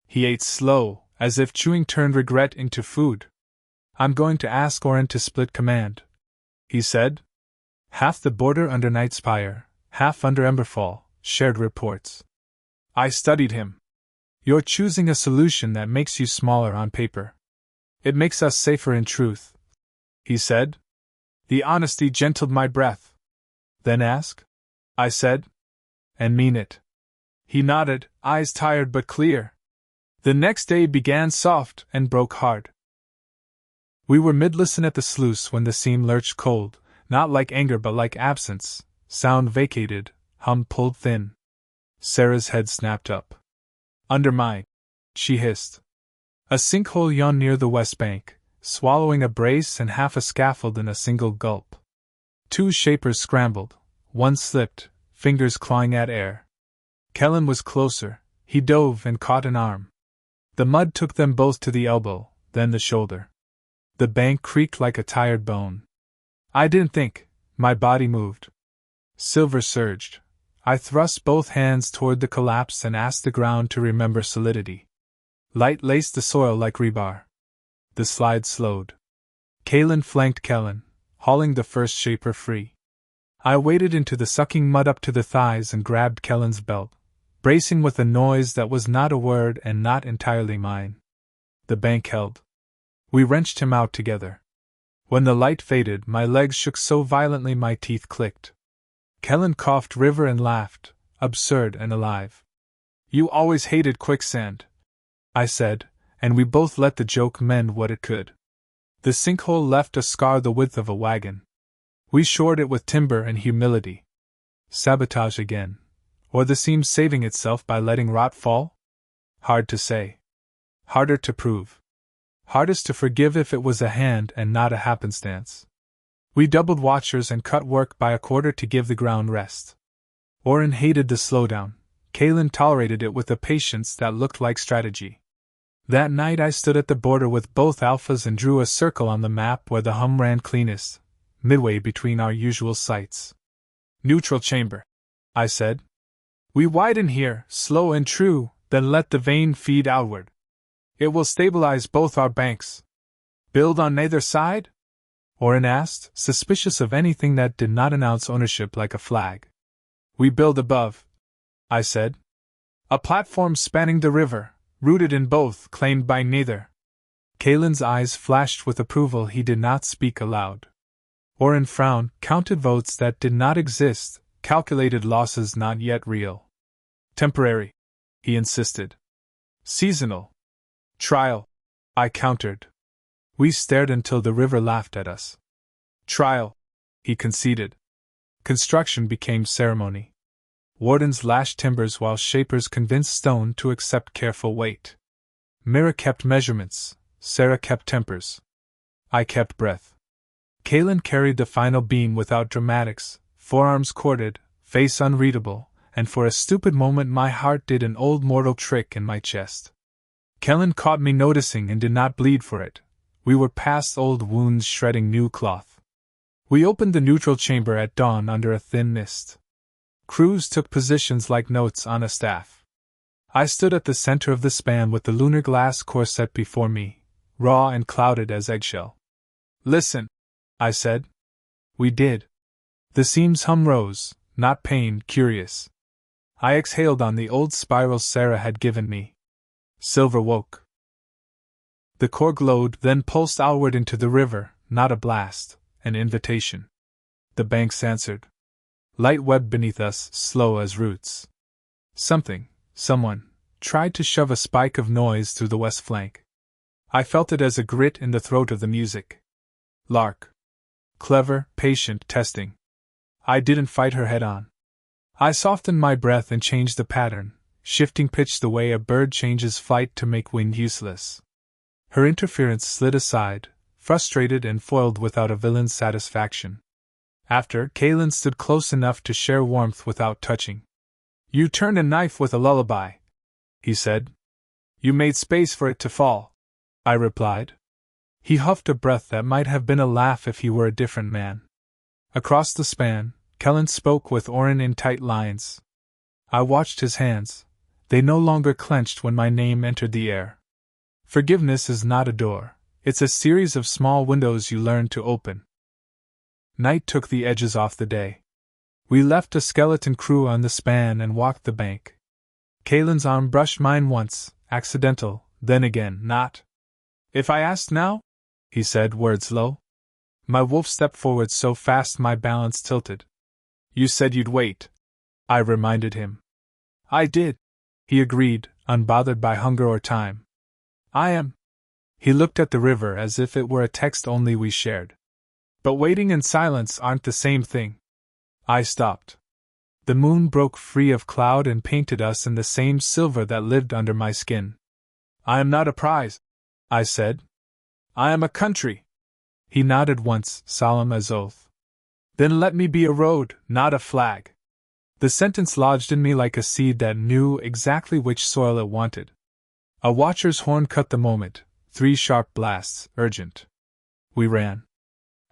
He ate slow, as if chewing turned regret into food. I'm going to ask Orin to split command, he said. Half the border under Night Spire, half under Emberfall, shared reports. I studied him. You're choosing a solution that makes you smaller on paper. It makes us safer in truth, he said. The honesty gentled my breath. Then ask, I said. And mean it. He nodded, eyes tired but clear. The next day began soft and broke hard. We were mid-listen at the sluice when the seam lurched cold, not like anger but like absence, sound vacated, hum pulled thin. Sarah's head snapped up. Under mine, she hissed. A sinkhole yawned near the west bank, swallowing a brace and half a scaffold in a single gulp. Two shapers scrambled, one slipped, fingers clawing at air. Kellen was closer, he dove and caught an arm. The mud took them both to the elbow, then the shoulder. The bank creaked like a tired bone. I didn't think, my body moved. Silver surged. I thrust both hands toward the collapse and asked the ground to remember solidity. Light laced the soil like rebar. The slide slowed. Kalen flanked Kellen, hauling the first shaper free. I waded into the sucking mud up to the thighs and grabbed Kellen's belt, bracing with a noise that was not a word and not entirely mine. The bank held. We wrenched him out together. When the light faded, my legs shook so violently my teeth clicked. Kellen coughed river and laughed, absurd and alive. You always hated quicksand, I said, and we both let the joke mend what it could. The sinkhole left a scar the width of a wagon. We shored it with timber and humility. Sabotage again, or the seam saving itself by letting rot fall? Hard to say. Harder to prove. Hardest to forgive if it was a hand and not a happenstance. We doubled watchers and cut work by a quarter to give the ground rest. Orin hated the slowdown. Kaelin tolerated it with a patience that looked like strategy. That night I stood at the border with both alphas and drew a circle on the map where the hum ran cleanest, midway between our usual sites. Neutral chamber, I said. We widen here, slow and true, then let the vein feed outward. It will stabilize both our banks. Build on neither side? Orin asked, suspicious of anything that did not announce ownership like a flag. We build above, I said. A platform spanning the river, rooted in both, claimed by neither. Kaelin's eyes flashed with approval. He did not speak aloud. Orin frowned, counted votes that did not exist, calculated losses not yet real. Temporary, he insisted. Seasonal. Trial, I countered. We stared until the river laughed at us. Trial, he conceded. Construction became ceremony. Wardens lashed timbers while shapers convinced stone to accept careful weight. Mira kept measurements, Sarah kept tempers. I kept breath. Kaelin carried the final beam without dramatics, forearms corded, face unreadable, and for a stupid moment my heart did an old mortal trick in my chest. Kellen caught me noticing and did not bleed for it. We were past old wounds shredding new cloth. We opened the neutral chamber at dawn under a thin mist. Crews took positions like notes on a staff. I stood at the center of the span with the Lunarglass corset before me, raw and clouded as eggshell. Listen, I said. We did. The seam's hum rose, not pain, curious. I exhaled on the old spiral Sarah had given me. Silver woke. The core glowed, then pulsed outward into the river, not a blast, an invitation. The banks answered. Light webbed beneath us, slow as roots. Someone, tried to shove a spike of noise through the west flank. I felt it as a grit in the throat of the music. Lark. Clever, patient, testing. I didn't fight her head on. I softened my breath and changed the pattern, shifting pitch the way a bird changes flight to make wind useless. Her interference slid aside, frustrated and foiled without a villain's satisfaction. After, Kaelin stood close enough to share warmth without touching. You turned a knife with a lullaby, he said. You made space for it to fall, I replied. He huffed a breath that might have been a laugh if he were a different man. Across the span, Kellen spoke with Orin in tight lines. I watched his hands. They no longer clenched when my name entered the air. Forgiveness is not a door, it's a series of small windows you learn to open. Night took the edges off the day. We left a skeleton crew on the span and walked the bank. Kaelin's arm brushed mine once, accidental, then again, not. If I asked now? He said, words low. My wolf stepped forward so fast my balance tilted. You said you'd wait, I reminded him. I did, he agreed, unbothered by hunger or time. I am. He looked at the river as if it were a text only we shared. But waiting and silence aren't the same thing. I stopped. The moon broke free of cloud and painted us in the same silver that lived under my skin. I am not a prize, I said. I am a country. He nodded once, solemn as oath. Then let me be a road, not a flag. The sentence lodged in me like a seed that knew exactly which soil it wanted. A watcher's horn cut the moment, 3 sharp blasts, urgent. We ran.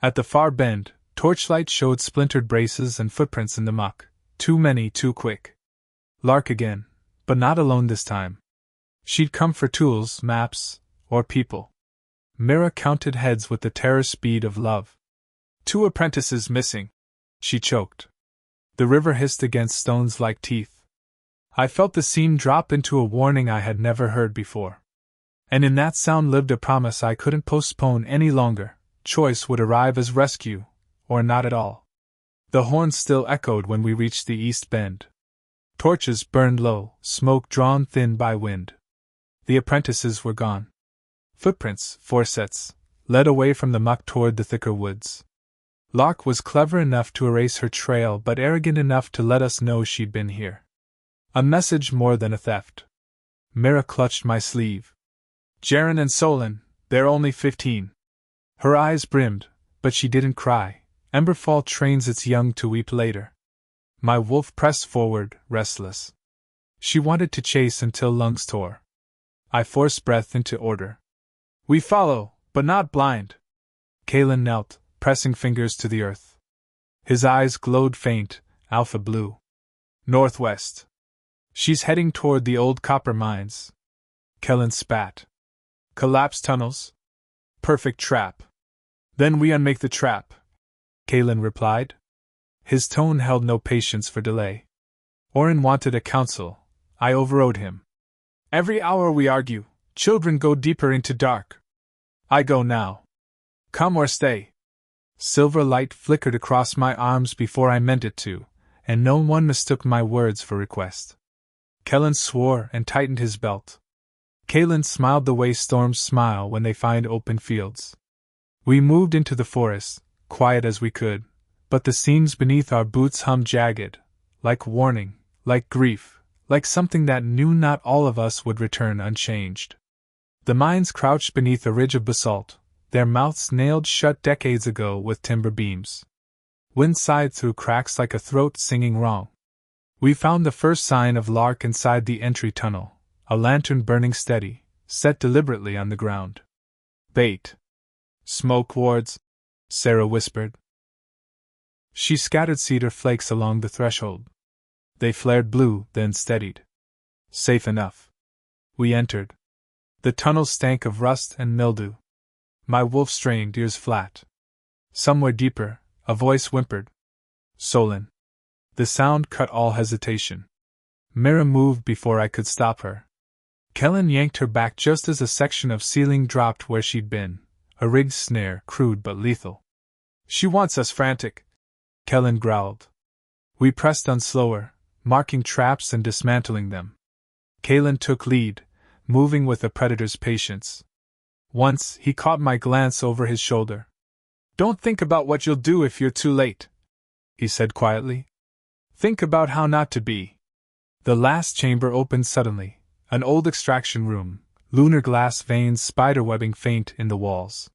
At the far bend, torchlight showed splintered braces and footprints in the muck, too many, too quick. Lark again, but not alone this time. She'd come for tools, maps, or people. Mira counted heads with the terror speed of love. 2 apprentices missing, she choked. The river hissed against stones like teeth. I felt the seam drop into a warning I had never heard before. And in that sound lived a promise I couldn't postpone any longer. Choice would arrive as rescue, or not at all. The horn still echoed when we reached the east bend. Torches burned low, smoke drawn thin by wind. The apprentices were gone. Footprints, 4 sets, led away from the muck toward the thicker woods. Lark was clever enough to erase her trail but arrogant enough to let us know she'd been here. A message more than a theft. Mira clutched my sleeve. Jaren and Solon, they're only 15. Her eyes brimmed, but she didn't cry. Emberfall trains its young to weep later. My wolf pressed forward, restless. She wanted to chase until lungs tore. I forced breath into order. We follow, but not blind. Kalen knelt, pressing fingers to the earth. His eyes glowed faint, alpha blue. Northwest. She's heading toward the old copper mines. Kellen spat. Collapsed tunnels? Perfect trap. Then we unmake the trap, Kalen replied. His tone held no patience for delay. Orin wanted a counsel. I overrode him. Every hour we argue, children go deeper into dark. I go now. Come or stay. Silver light flickered across my arms before I meant it to, and no one mistook my words for request. Kellen swore and tightened his belt. Kalen smiled the way storms smile when they find open fields. We moved into the forest, quiet as we could, but the seams beneath our boots hummed jagged, like warning, like grief, like something that knew not all of us would return unchanged. The mines crouched beneath a ridge of basalt, their mouths nailed shut decades ago with timber beams. Wind sighed through cracks like a throat singing wrong. We found the first sign of Lark inside the entry tunnel, a lantern burning steady, set deliberately on the ground. Bait. Smoke wards, Sarah whispered. She scattered cedar flakes along the threshold. They flared blue, then steadied. Safe enough. We entered. The tunnel stank of rust and mildew. My wolf strained, ears flat. Somewhere deeper, a voice whimpered. Solon. The sound cut all hesitation. Mira moved before I could stop her. Kellen yanked her back just as a section of ceiling dropped where she'd been, a rigged snare, crude but lethal. She wants us frantic, Kellen growled. We pressed on slower, marking traps and dismantling them. Kalen took lead, moving with a predator's patience. Once, he caught my glance over his shoulder. Don't think about what you'll do if you're too late, he said quietly. Think about how not to be. The last chamber opened suddenly, an old extraction room, Lunarglass veins spiderwebbing faint in the walls.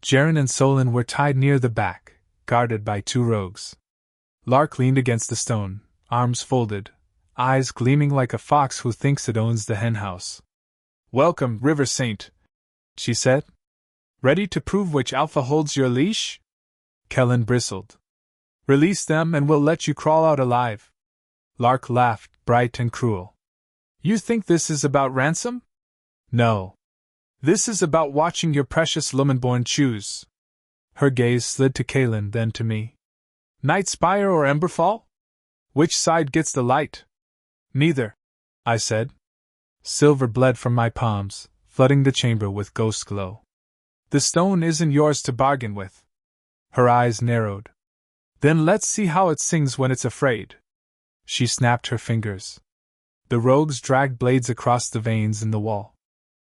Jaren and Solon were tied near the back, guarded by two rogues. Lark leaned against the stone, arms folded, eyes gleaming like a fox who thinks it owns the henhouse. Welcome, River Saint, she said. Ready to prove which alpha holds your leash? Kellen bristled. Release them and we'll let you crawl out alive. Lark laughed, bright and cruel. You think this is about ransom? No. This is about watching your precious Lumenborn choose. Her gaze slid to Kalen, then to me. Nightspire or Emberfall? Which side gets the light? Neither, I said. Silver bled from my palms, flooding the chamber with ghost glow. The stone isn't yours to bargain with. Her eyes narrowed. Then let's see how it sings when it's afraid. She snapped her fingers. The rogues dragged blades across the veins in the wall.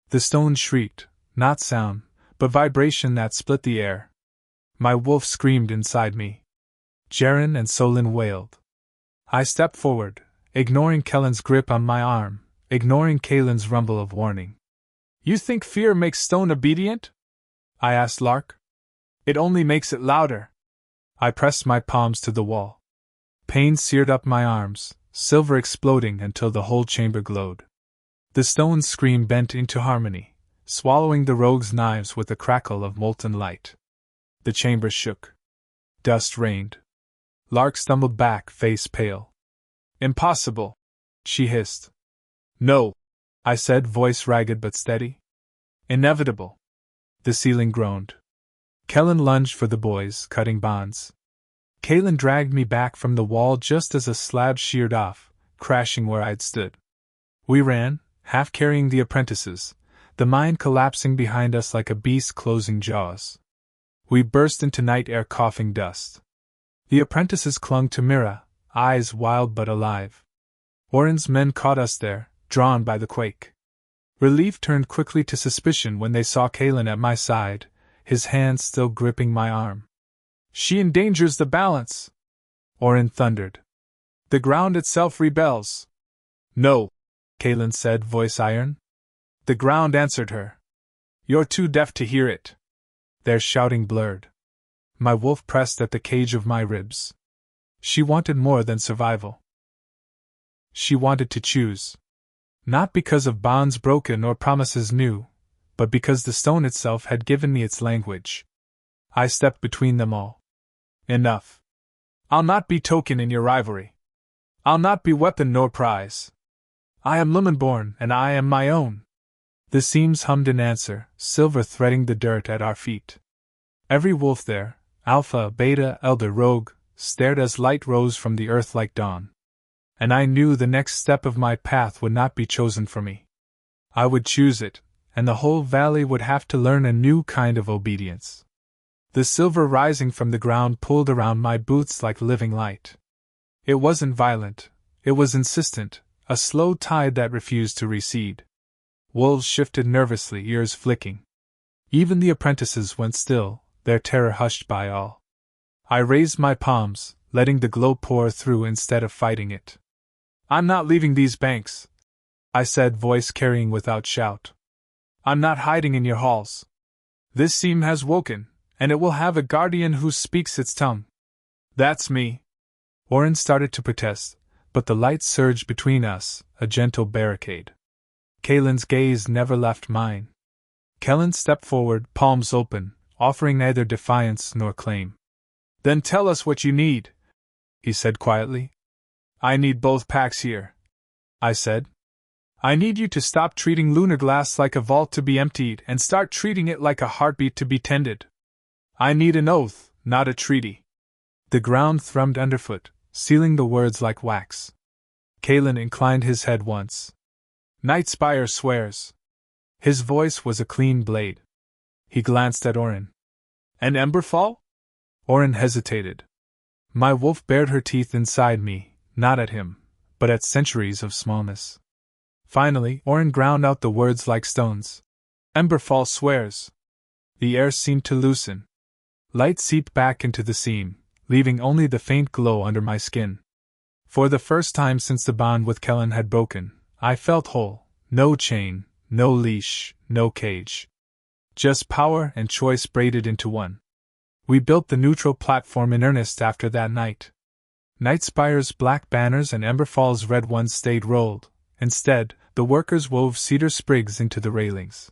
The stone shrieked, not sound, but vibration that split the air. My wolf screamed inside me. Jaren and Solon wailed. I stepped forward, ignoring Kellen's grip on my arm, ignoring Kalen's rumble of warning. You think fear makes stone obedient? I asked Lark. It only makes it louder. I pressed my palms to the wall. Pain seared up my arms, silver exploding until the whole chamber glowed. The stone's scream bent into harmony, swallowing the rogues' knives with a crackle of molten light. The chamber shook. Dust rained. Lark stumbled back, face pale. Impossible, she hissed. No, I said, voice ragged but steady. Inevitable. The ceiling groaned. Kellen lunged for the boys, cutting bonds. Kalen dragged me back from the wall just as a slab sheared off, crashing where I'd stood. We ran, half carrying the apprentices, the mine collapsing behind us like a beast closing jaws. We burst into night air, coughing dust. The apprentices clung to Mira, eyes wild but alive. Orin's men caught us there, drawn by the quake. Relief turned quickly to suspicion when they saw Kalen at my side, his hand still gripping my arm. She endangers the balance, Orin thundered. The ground itself rebels. No, Kaelin said, voice iron. The ground answered her. You're too deaf to hear it. Their shouting blurred. My wolf pressed at the cage of my ribs. She wanted more than survival. She wanted to choose. Not because of bonds broken or promises new, but because the stone itself had given me its language. I stepped between them all. Enough. I'll not be token in your rivalry. I'll not be weapon nor prize. I am Lumenborn, and I am my own. The seams hummed in answer, silver threading the dirt at our feet. Every wolf there, alpha, beta, elder, rogue, stared as light rose from the earth like dawn. And I knew the next step of my path would not be chosen for me. I would choose it, and the whole valley would have to learn a new kind of obedience. The silver rising from the ground pulled around my boots like living light. It wasn't violent, it was insistent, a slow tide that refused to recede. Wolves shifted nervously, ears flicking. Even the apprentices went still, their terror hushed by all. I raised my palms, letting the glow pour through instead of fighting it. I'm not leaving these banks, I said, voice carrying without shout. I'm not hiding in your halls. This seam has woken, and it will have a guardian who speaks its tongue. That's me. Orin started to protest, but the light surged between us, a gentle barricade. Kaelin's gaze never left mine. Kellen stepped forward, palms open, offering neither defiance nor claim. Then tell us what you need, he said quietly. I need both packs here, I said. I need you to stop treating Lunarglass like a vault to be emptied and start treating it like a heartbeat to be tended. I need an oath, not a treaty. The ground thrummed underfoot, sealing the words like wax. Kaelin inclined his head once. Nightspire swears. His voice was a clean blade. He glanced at Orin. An Emberfall? Orin hesitated. My wolf bared her teeth inside me, not at him, but at centuries of smallness. Finally, Orin ground out the words like stones. Emberfall swears. The air seemed to loosen. Light seeped back into the seam, leaving only the faint glow under my skin. For the first time since the bond with Kellen had broken, I felt whole. No chain, no leash, no cage. Just power and choice braided into one. We built the neutral platform in earnest after that night. Nightspire's black banners and Emberfall's red ones stayed rolled. Instead, the workers wove cedar sprigs into the railings.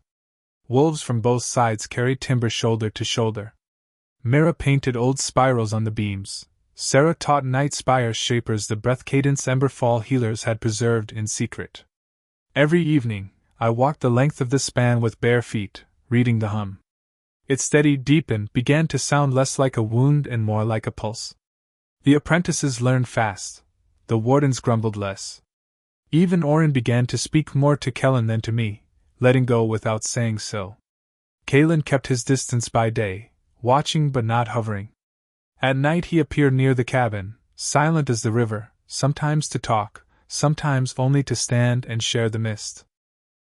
Wolves from both sides carried timber shoulder to shoulder. Mira painted old spirals on the beams. Sarah taught Nightspire shapers the breath cadence Emberfall healers had preserved in secret. Every evening, I walked the length of the span with bare feet, reading the hum. It steadied, deepened, began to sound less like a wound and more like a pulse. The apprentices learned fast. The wardens grumbled less. Even Orin began to speak more to Kellen than to me, letting go without saying so. Kaelin kept his distance by day, watching but not hovering. At night he appeared near the cabin, silent as the river, sometimes to talk, sometimes only to stand and share the mist.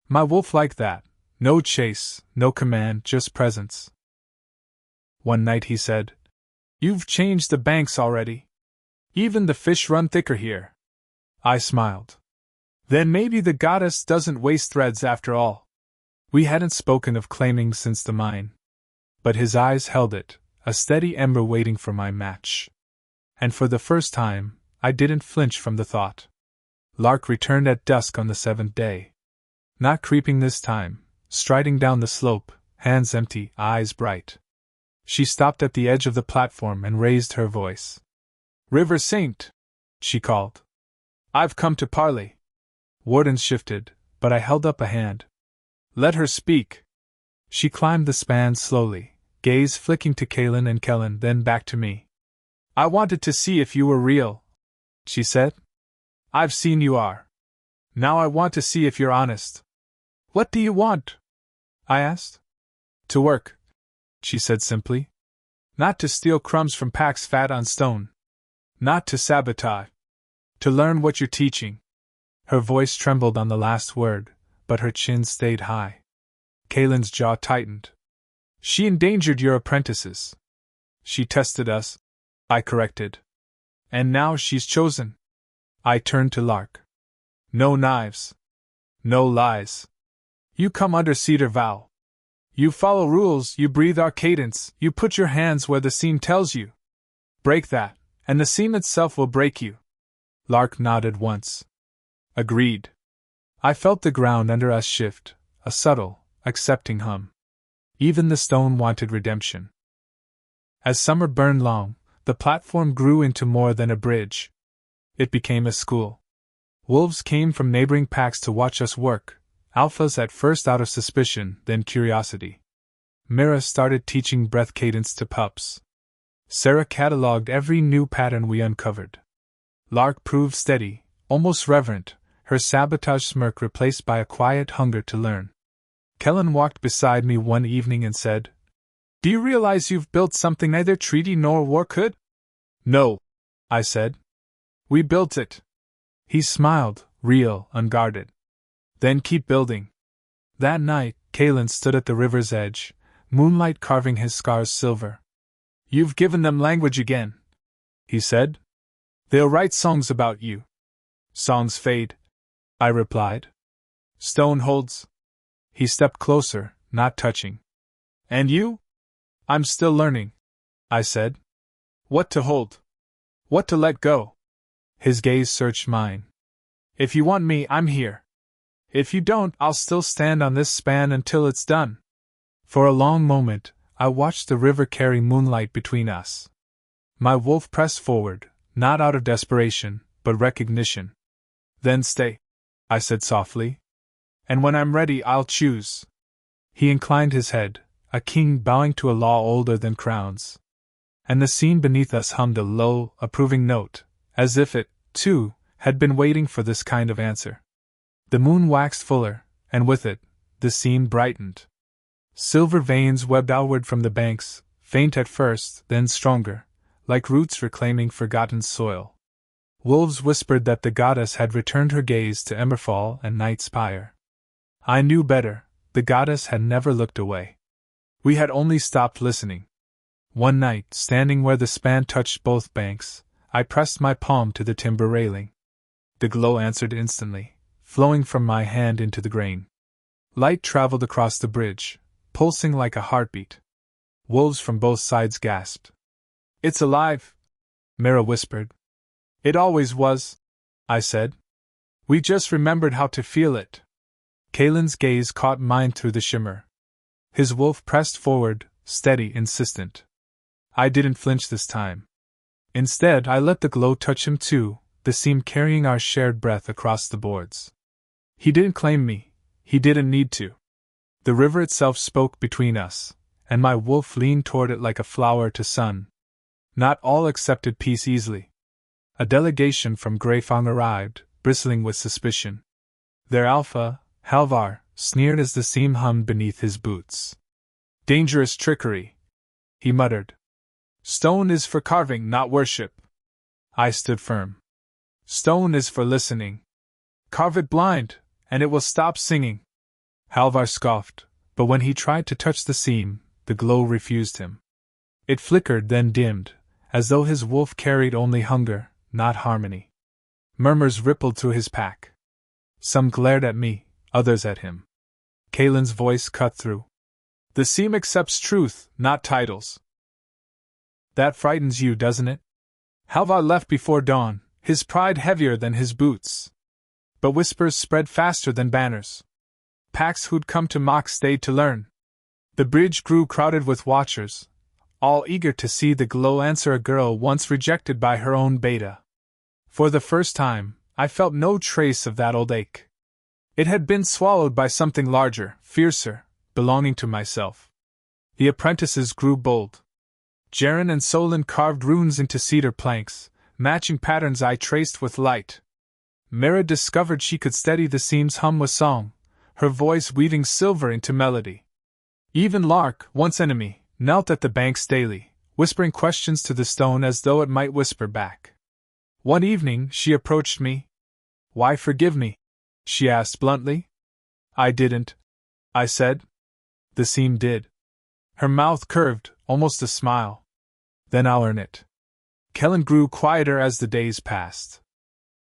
My wolf liked that. No chase, no command, just presence. One night he said, "You've changed the banks already. Even the fish run thicker here." I smiled. Then maybe the goddess doesn't waste threads after all. We hadn't spoken of claiming since the mine. But his eyes held it, a steady ember waiting for my match. And for the first time, I didn't flinch from the thought. Lark returned at dusk on the 7th day. Not creeping this time, striding down the slope, hands empty, eyes bright. She stopped at the edge of the platform and raised her voice. "River Saint," she called. "I've come to parley." Wardens shifted, but I held up a hand. "Let her speak." She climbed the span slowly, gaze flicking to Kaelin and Kellen, then back to me. "I wanted to see if you were real," she said. "I've seen you are. Now I want to see if you're honest." "What do you want?" I asked. "To work," she said simply. "Not to steal crumbs from packs fat on stone. Not to sabotage. To learn what you're teaching." Her voice trembled on the last word, but her chin stayed high. Kaelin's jaw tightened. "She endangered your apprentices." "She tested us," I corrected. "And now she's chosen." I turned to Lark. "No knives. No lies. You come under cedar vow. You follow rules, you breathe our cadence, you put your hands where the seam tells you. Break that, and the seam itself will break you. Lark nodded once. Agreed. I felt the ground under us shift, a subtle, accepting hum. Even the stone wanted redemption. As summer burned long, the platform grew into more than a bridge. It became a school. Wolves came from neighboring packs to watch us work, alphas at first out of suspicion, then curiosity. Mira started teaching breath cadence to pups. Sarah catalogued every new pattern we uncovered. Lark proved steady, almost reverent, her sabotage smirk replaced by a quiet hunger to learn. Kellen walked beside me one evening and said, "Do you realize you've built something neither treaty nor war could?" "No," I said. "We built it." He smiled, real, unguarded. "Then keep building." That night, Kalen stood at the river's edge, moonlight carving his scars silver. "You've given them language again," he said. "They'll write songs about you." "Songs fade," I replied. "Stone holds." He stepped closer, not touching. "And you?" "I'm still learning," I said. "What to hold? What to let go?" His gaze searched mine. "If you want me, I'm here. If you don't, I'll still stand on this span until it's done." For a long moment, I watched the river carry moonlight between us. My wolf pressed forward, not out of desperation, but recognition. "Then stay," I said softly. "And when I'm ready, I'll choose." He inclined his head, a king bowing to a law older than crowns. And the scene beneath us hummed a low, approving note, as if it, too, had been waiting for this kind of answer. The moon waxed fuller, and with it, the scene brightened. Silver veins webbed outward from the banks, faint at first, then stronger, like roots reclaiming forgotten soil. Wolves whispered that the goddess had returned her gaze to Emberfall and Night Spire. I knew better, the goddess had never looked away. We had only stopped listening. One night, standing where the span touched both banks, I pressed my palm to the timber railing. The glow answered instantly, flowing from my hand into the grain. Light traveled across the bridge, pulsing like a heartbeat. Wolves from both sides gasped. "It's alive," Mira whispered. "It always was," I said. "We just remembered how to feel it." Kalen's gaze caught mine through the shimmer. His wolf pressed forward, steady, insistent. I didn't flinch this time. Instead, I let the glow touch him too, the seam carrying our shared breath across the boards. He didn't claim me. He didn't need to. The river itself spoke between us, and my wolf leaned toward it like a flower to sun. Not all accepted peace easily. A delegation from Greyfang arrived, bristling with suspicion. Their alpha, Halvar, sneered as the seam hummed beneath his boots. "Dangerous trickery," he muttered. "Stone is for carving, not worship." I stood firm. "Stone is for listening. Carve it blind, and it will stop singing." Halvar scoffed, but when he tried to touch the seam, the glow refused him. It flickered, then dimmed, as though his wolf carried only hunger, not harmony. Murmurs rippled through his pack. Some glared at me, others at him. Kalen's voice cut through. "The seam accepts truth, not titles." "That frightens you, doesn't it?" Halvar left before dawn, his pride heavier than his boots. But whispers spread faster than banners. Packs who'd come to mock stayed to learn. The bridge grew crowded with watchers, all eager to see the glow answer a girl once rejected by her own beta. For the first time, I felt no trace of that old ache. It had been swallowed by something larger, fiercer, belonging to myself. The apprentices grew bold. Jaren and Solon carved runes into cedar planks, matching patterns I traced with light. Mira discovered she could steady the seam's hum with song, her voice weaving silver into melody. Even Lark, once enemy, knelt at the banks daily, whispering questions to the stone as though it might whisper back. One evening, she approached me. "Why forgive me?" she asked bluntly. "I didn't," I said. "The seam did." Her mouth curved, almost a smile. "Then I'll earn it." Kellen grew quieter as the days passed.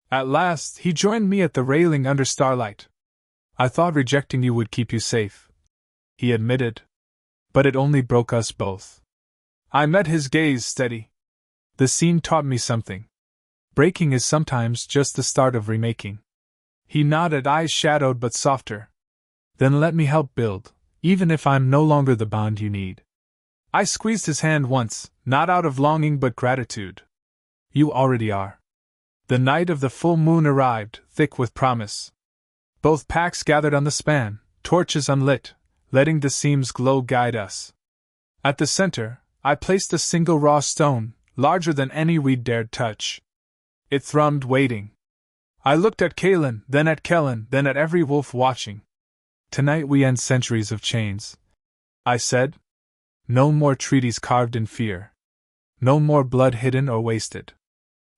At last, he joined me at the railing under starlight. I thought rejecting you would keep you safe, he admitted. But it only broke us both. I met his gaze steady. The scene taught me something. Breaking is sometimes just the start of remaking. He nodded, eyes shadowed but softer. Then let me help build, even if I'm no longer the bond you need. I squeezed his hand once, not out of longing but gratitude. You already are. The night of the full moon arrived, thick with promise. Both packs gathered on the span, torches unlit, letting the seam's glow guide us. At the center, I placed a single raw stone, larger than any we'd dared touch. It thrummed, waiting. I looked at Kalen, then at Kellen, then at every wolf watching. Tonight we end centuries of chains, I said. No more treaties carved in fear. No more blood hidden or wasted.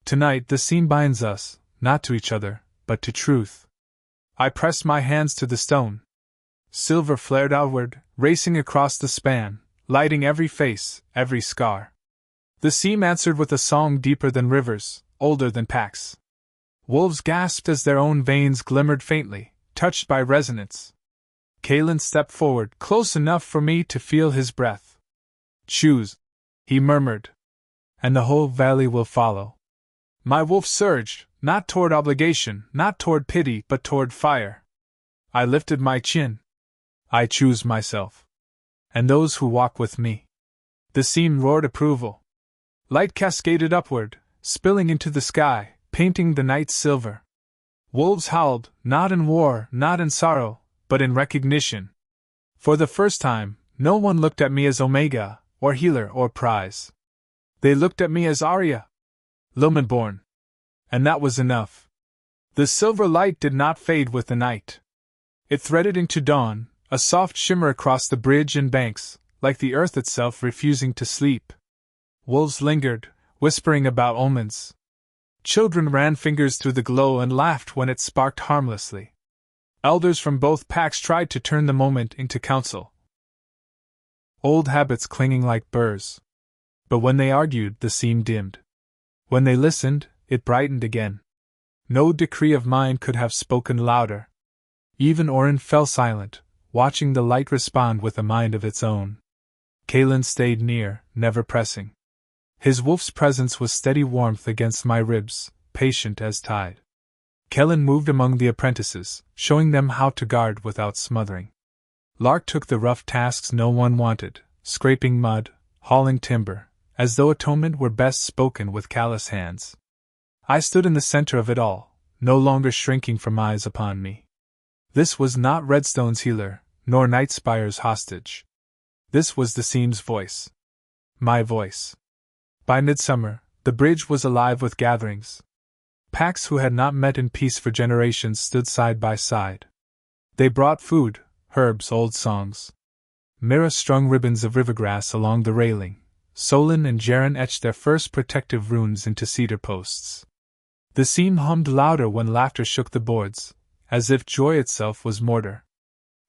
Tonight the seam binds us, not to each other, but to truth. I pressed my hands to the stone. Silver flared outward, racing across the span, lighting every face, every scar. The seam answered with a song deeper than rivers, older than packs. Wolves gasped as their own veins glimmered faintly, touched by resonance. Kalen stepped forward, close enough for me to feel his breath. Choose, he murmured, and the whole valley will follow. My wolf surged, not toward obligation, not toward pity, but toward fire. I lifted my chin. I choose myself. And those who walk with me. The seam roared approval. Light cascaded upward, spilling into the sky, painting the night silver. Wolves howled, not in war, not in sorrow, but in recognition. For the first time, no one looked at me as Omega, or healer, or prize. They looked at me as Aria, Lumenborn. And that was enough. The silver light did not fade with the night. It threaded into dawn, a soft shimmer across the bridge and banks, like the earth itself refusing to sleep. Wolves lingered, whispering about omens. Children ran fingers through the glow and laughed when it sparked harmlessly. Elders from both packs tried to turn the moment into counsel. Old habits clinging like burrs. But when they argued, the seam dimmed. When they listened, it brightened again. No decree of mine could have spoken louder. Even Orin fell silent, watching the light respond with a mind of its own. Kalen stayed near, never pressing. His wolf's presence was steady warmth against my ribs, patient as tide. Kellen moved among the apprentices, showing them how to guard without smothering. Lark took the rough tasks no one wanted, scraping mud, hauling timber, as though atonement were best spoken with callous hands. I stood in the center of it all, no longer shrinking from eyes upon me. This was not Redstone's healer, nor Nightspire's hostage. This was the seam's voice. My voice. By midsummer, the bridge was alive with gatherings. Packs who had not met in peace for generations stood side by side. They brought food, herbs, old songs. Mira strung ribbons of rivergrass along the railing. Solon and Jaren etched their first protective runes into cedar posts. The seam hummed louder when laughter shook the boards, as if joy itself was mortar.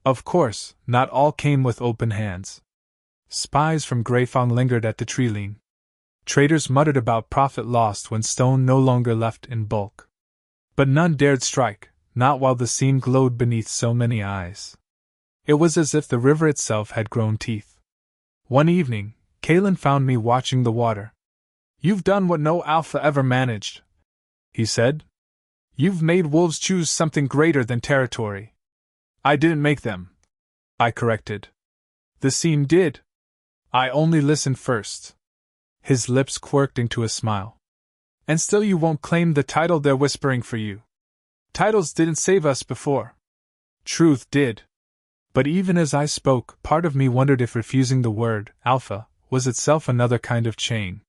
Of course, not all came with open hands. Spies from Greyfong lingered at the treeline. Traders muttered about profit lost when stone no longer left in bulk. But none dared strike, not while the seam glowed beneath so many eyes. It was as if the river itself had grown teeth. One evening, Kalen found me watching the water. "You've done what no alpha ever managed," he said. "You've made wolves choose something greater than territory." "I didn't make them," I corrected. "The seam did. I only listened first." His lips quirked into a smile. "And still you won't claim the title they're whispering for you. Titles didn't save us before. Truth did." But even as I spoke, part of me wondered if refusing the word, alpha, was itself another kind of chain.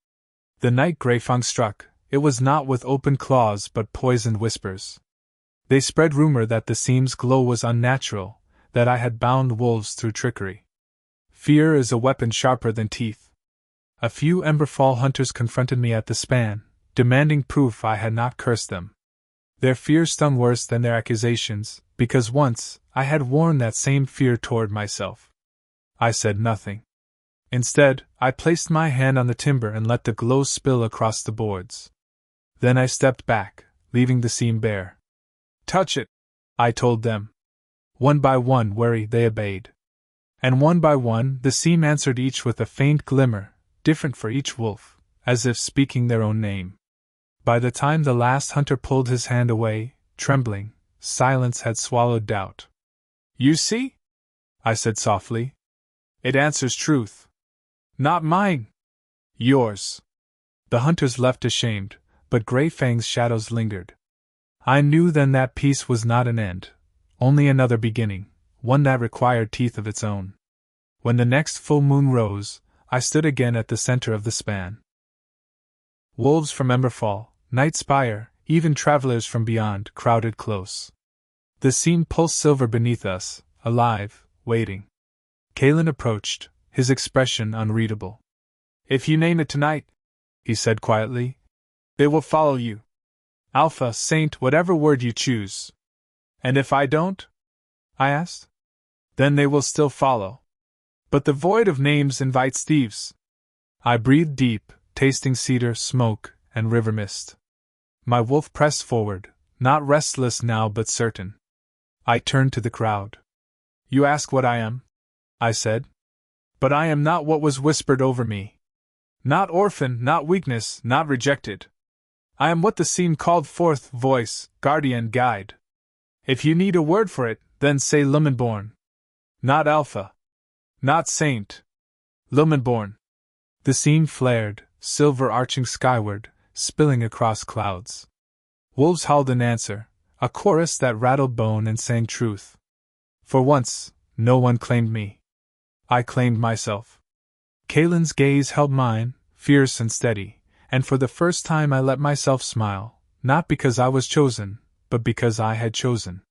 The night Greyfong struck, it was not with open claws but poisoned whispers. They spread rumor that the seam's glow was unnatural, that I had bound wolves through trickery. Fear is a weapon sharper than teeth. A few Emberfall hunters confronted me at the span, demanding proof I had not cursed them. Their fear stung worse than their accusations, because once, I had worn that same fear toward myself. I said nothing. Instead, I placed my hand on the timber and let the glow spill across the boards. Then I stepped back, leaving the seam bare. "Touch it," I told them. One by one, wary, they obeyed. And one by one, the seam answered each with a faint glimmer, different for each wolf, as if speaking their own name. By the time the last hunter pulled his hand away, trembling, silence had swallowed doubt. You see? I said softly. It answers truth. Not mine. Yours. The hunters left ashamed, but Grey Fang's shadows lingered. I knew then that peace was not an end, only another beginning, one that required teeth of its own. When the next full moon rose, I stood again at the center of the span. Wolves from Emberfall, Night Spire, even travelers from beyond crowded close. The seam pulsed silver beneath us, alive, waiting. Kalen approached, his expression unreadable. If you name it tonight, he said quietly, they will follow you. Alpha, Saint, whatever word you choose. And if I don't? I asked. Then they will still follow. But the void of names invites thieves. I breathed deep, tasting cedar, smoke, and river mist. My wolf pressed forward, not restless now but certain. I turned to the crowd. You ask what I am? I said. But I am not what was whispered over me. Not orphan, not weakness, not rejected. I am what the scene called forth, voice, guardian, guide. If you need a word for it, then say Lumenborn. Not Alpha. Not Saint. Lumenborn. The scene flared, silver arching skyward, spilling across clouds. Wolves howled in answer, a chorus that rattled bone and sang truth. For once, no one claimed me. I claimed myself. Kalen's gaze held mine, fierce and steady, and for the first time I let myself smile, not because I was chosen, but because I had chosen.